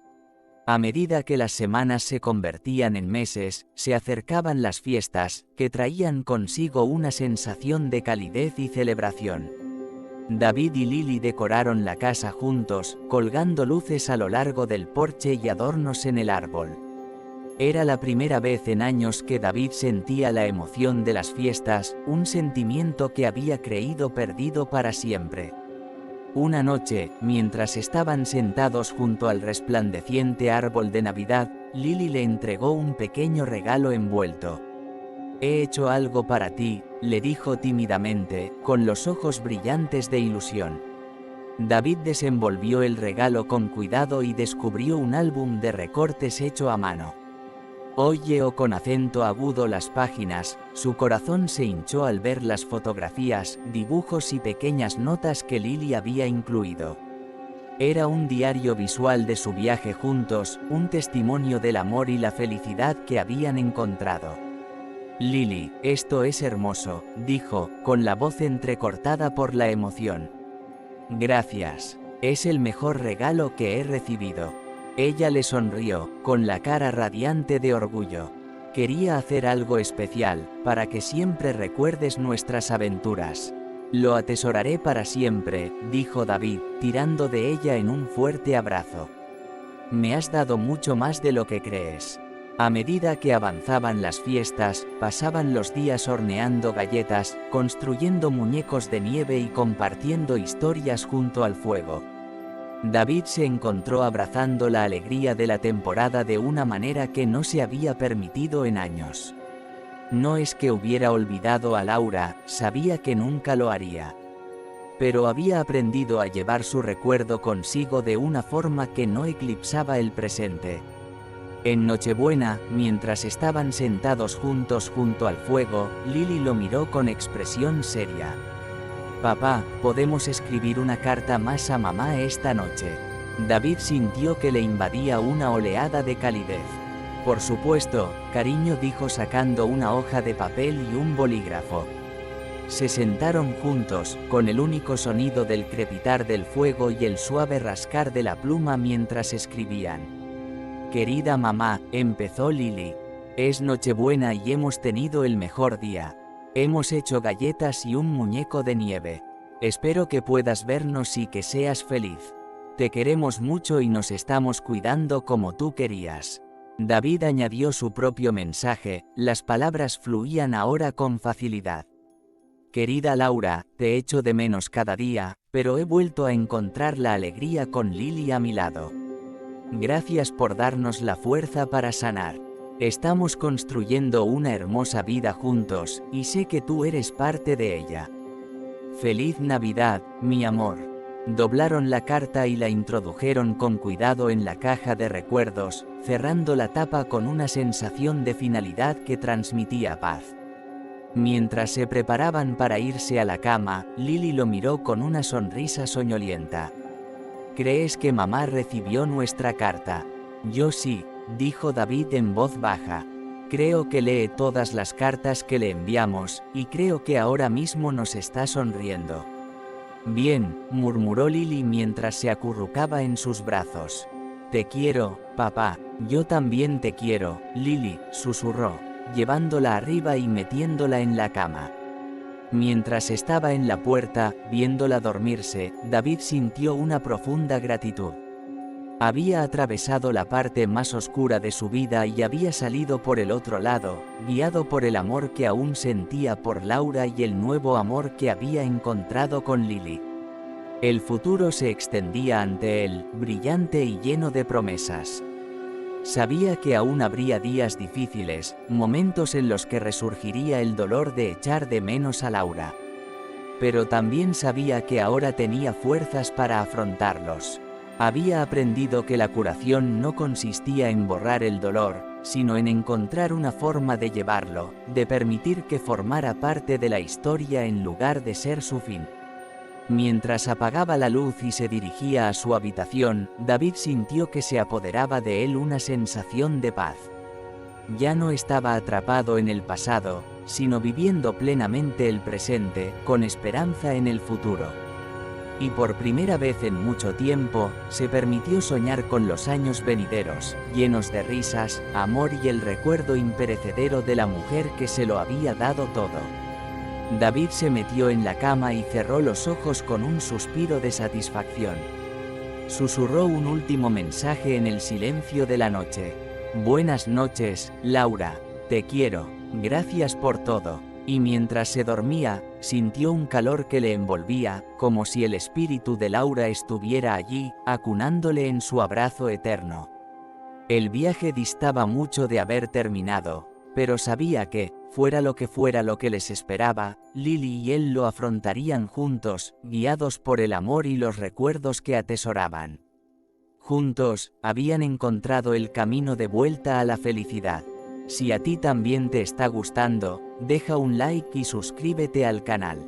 A medida que las semanas se convertían en meses, se acercaban las fiestas, que traían consigo una sensación de calidez y celebración. David y Lily decoraron la casa juntos, colgando luces a lo largo del porche y adornos en el árbol. Era la primera vez en años que David sentía la emoción de las fiestas, un sentimiento que había creído perdido para siempre. Una noche, mientras estaban sentados junto al resplandeciente árbol de Navidad, Lily le entregó un pequeño regalo envuelto. «He hecho algo para ti», le dijo tímidamente, con los ojos brillantes de ilusión. David desenvolvió el regalo con cuidado y descubrió un álbum de recortes hecho a mano. Oyó con acento agudo las páginas, su corazón se hinchó al ver las fotografías, dibujos y pequeñas notas que Lily había incluido. Era un diario visual de su viaje juntos, un testimonio del amor y la felicidad que habían encontrado. «Lily, esto es hermoso», dijo, con la voz entrecortada por la emoción. «Gracias. Es el mejor regalo que he recibido». Ella le sonrió, con la cara radiante de orgullo. «Quería hacer algo especial, para que siempre recuerdes nuestras aventuras». «Lo atesoraré para siempre», dijo David, tirando de ella en un fuerte abrazo. «Me has dado mucho más de lo que crees». A medida que avanzaban las fiestas, pasaban los días horneando galletas, construyendo muñecos de nieve y compartiendo historias junto al fuego. David se encontró abrazando la alegría de la temporada de una manera que no se había permitido en años. No es que hubiera olvidado a Laura, sabía que nunca lo haría. Pero había aprendido a llevar su recuerdo consigo de una forma que no eclipsaba el presente. En Nochebuena, mientras estaban sentados juntos junto al fuego, Lily lo miró con expresión seria. «Papá, ¿podemos escribir una carta más a mamá esta noche?» David sintió que le invadía una oleada de calidez. «Por supuesto, cariño», dijo sacando una hoja de papel y un bolígrafo. Se sentaron juntos, con el único sonido del crepitar del fuego y el suave rascar de la pluma mientras escribían. «Querida mamá», empezó Lily. «Es Nochebuena y hemos tenido el mejor día. Hemos hecho galletas y un muñeco de nieve. Espero que puedas vernos y que seas feliz. Te queremos mucho y nos estamos cuidando como tú querías». David añadió su propio mensaje, las palabras fluían ahora con facilidad. «Querida Laura, te echo de menos cada día, pero he vuelto a encontrar la alegría con Lily a mi lado. Gracias por darnos la fuerza para sanar. Estamos construyendo una hermosa vida juntos, y sé que tú eres parte de ella. Feliz Navidad, mi amor. Doblaron la carta y la introdujeron con cuidado en la caja de recuerdos, cerrando la tapa con una sensación de finalidad que transmitía paz. Mientras se preparaban para irse a la cama, Lily lo miró con una sonrisa soñolienta. ¿Crees que mamá recibió nuestra carta? Yo sí, dijo David en voz baja. Creo que lee todas las cartas que le enviamos, y creo que ahora mismo nos está sonriendo. Bien, murmuró Lily mientras se acurrucaba en sus brazos. Te quiero, papá. Yo también te quiero, Lily, susurró, llevándola arriba y metiéndola en la cama. Mientras estaba en la puerta, viéndola dormirse, David sintió una profunda gratitud. Había atravesado la parte más oscura de su vida y había salido por el otro lado, guiado por el amor que aún sentía por Laura y el nuevo amor que había encontrado con Lily. El futuro se extendía ante él, brillante y lleno de promesas. Sabía que aún habría días difíciles, momentos en los que resurgiría el dolor de echar de menos a Laura. Pero también sabía que ahora tenía fuerzas para afrontarlos. Había aprendido que la curación no consistía en borrar el dolor, sino en encontrar una forma de llevarlo, de permitir que formara parte de la historia en lugar de ser su fin. Mientras apagaba la luz y se dirigía a su habitación, David sintió que se apoderaba de él una sensación de paz. Ya no estaba atrapado en el pasado, sino viviendo plenamente el presente, con esperanza en el futuro. Y por primera vez en mucho tiempo, se permitió soñar con los años venideros, llenos de risas, amor y el recuerdo imperecedero de la mujer que se lo había dado todo. David se metió en la cama y cerró los ojos con un suspiro de satisfacción. Susurró un último mensaje en el silencio de la noche. Buenas noches, Laura, te quiero, gracias por todo. Y mientras se dormía, sintió un calor que le envolvía, como si el espíritu de Laura estuviera allí, acunándole en su abrazo eterno. El viaje distaba mucho de haber terminado, pero sabía que, fuera lo que les esperaba, Lily y él lo afrontarían juntos, guiados por el amor y los recuerdos que atesoraban. Juntos, habían encontrado el camino de vuelta a la felicidad. Si a ti también te está gustando, deja un like y suscríbete al canal.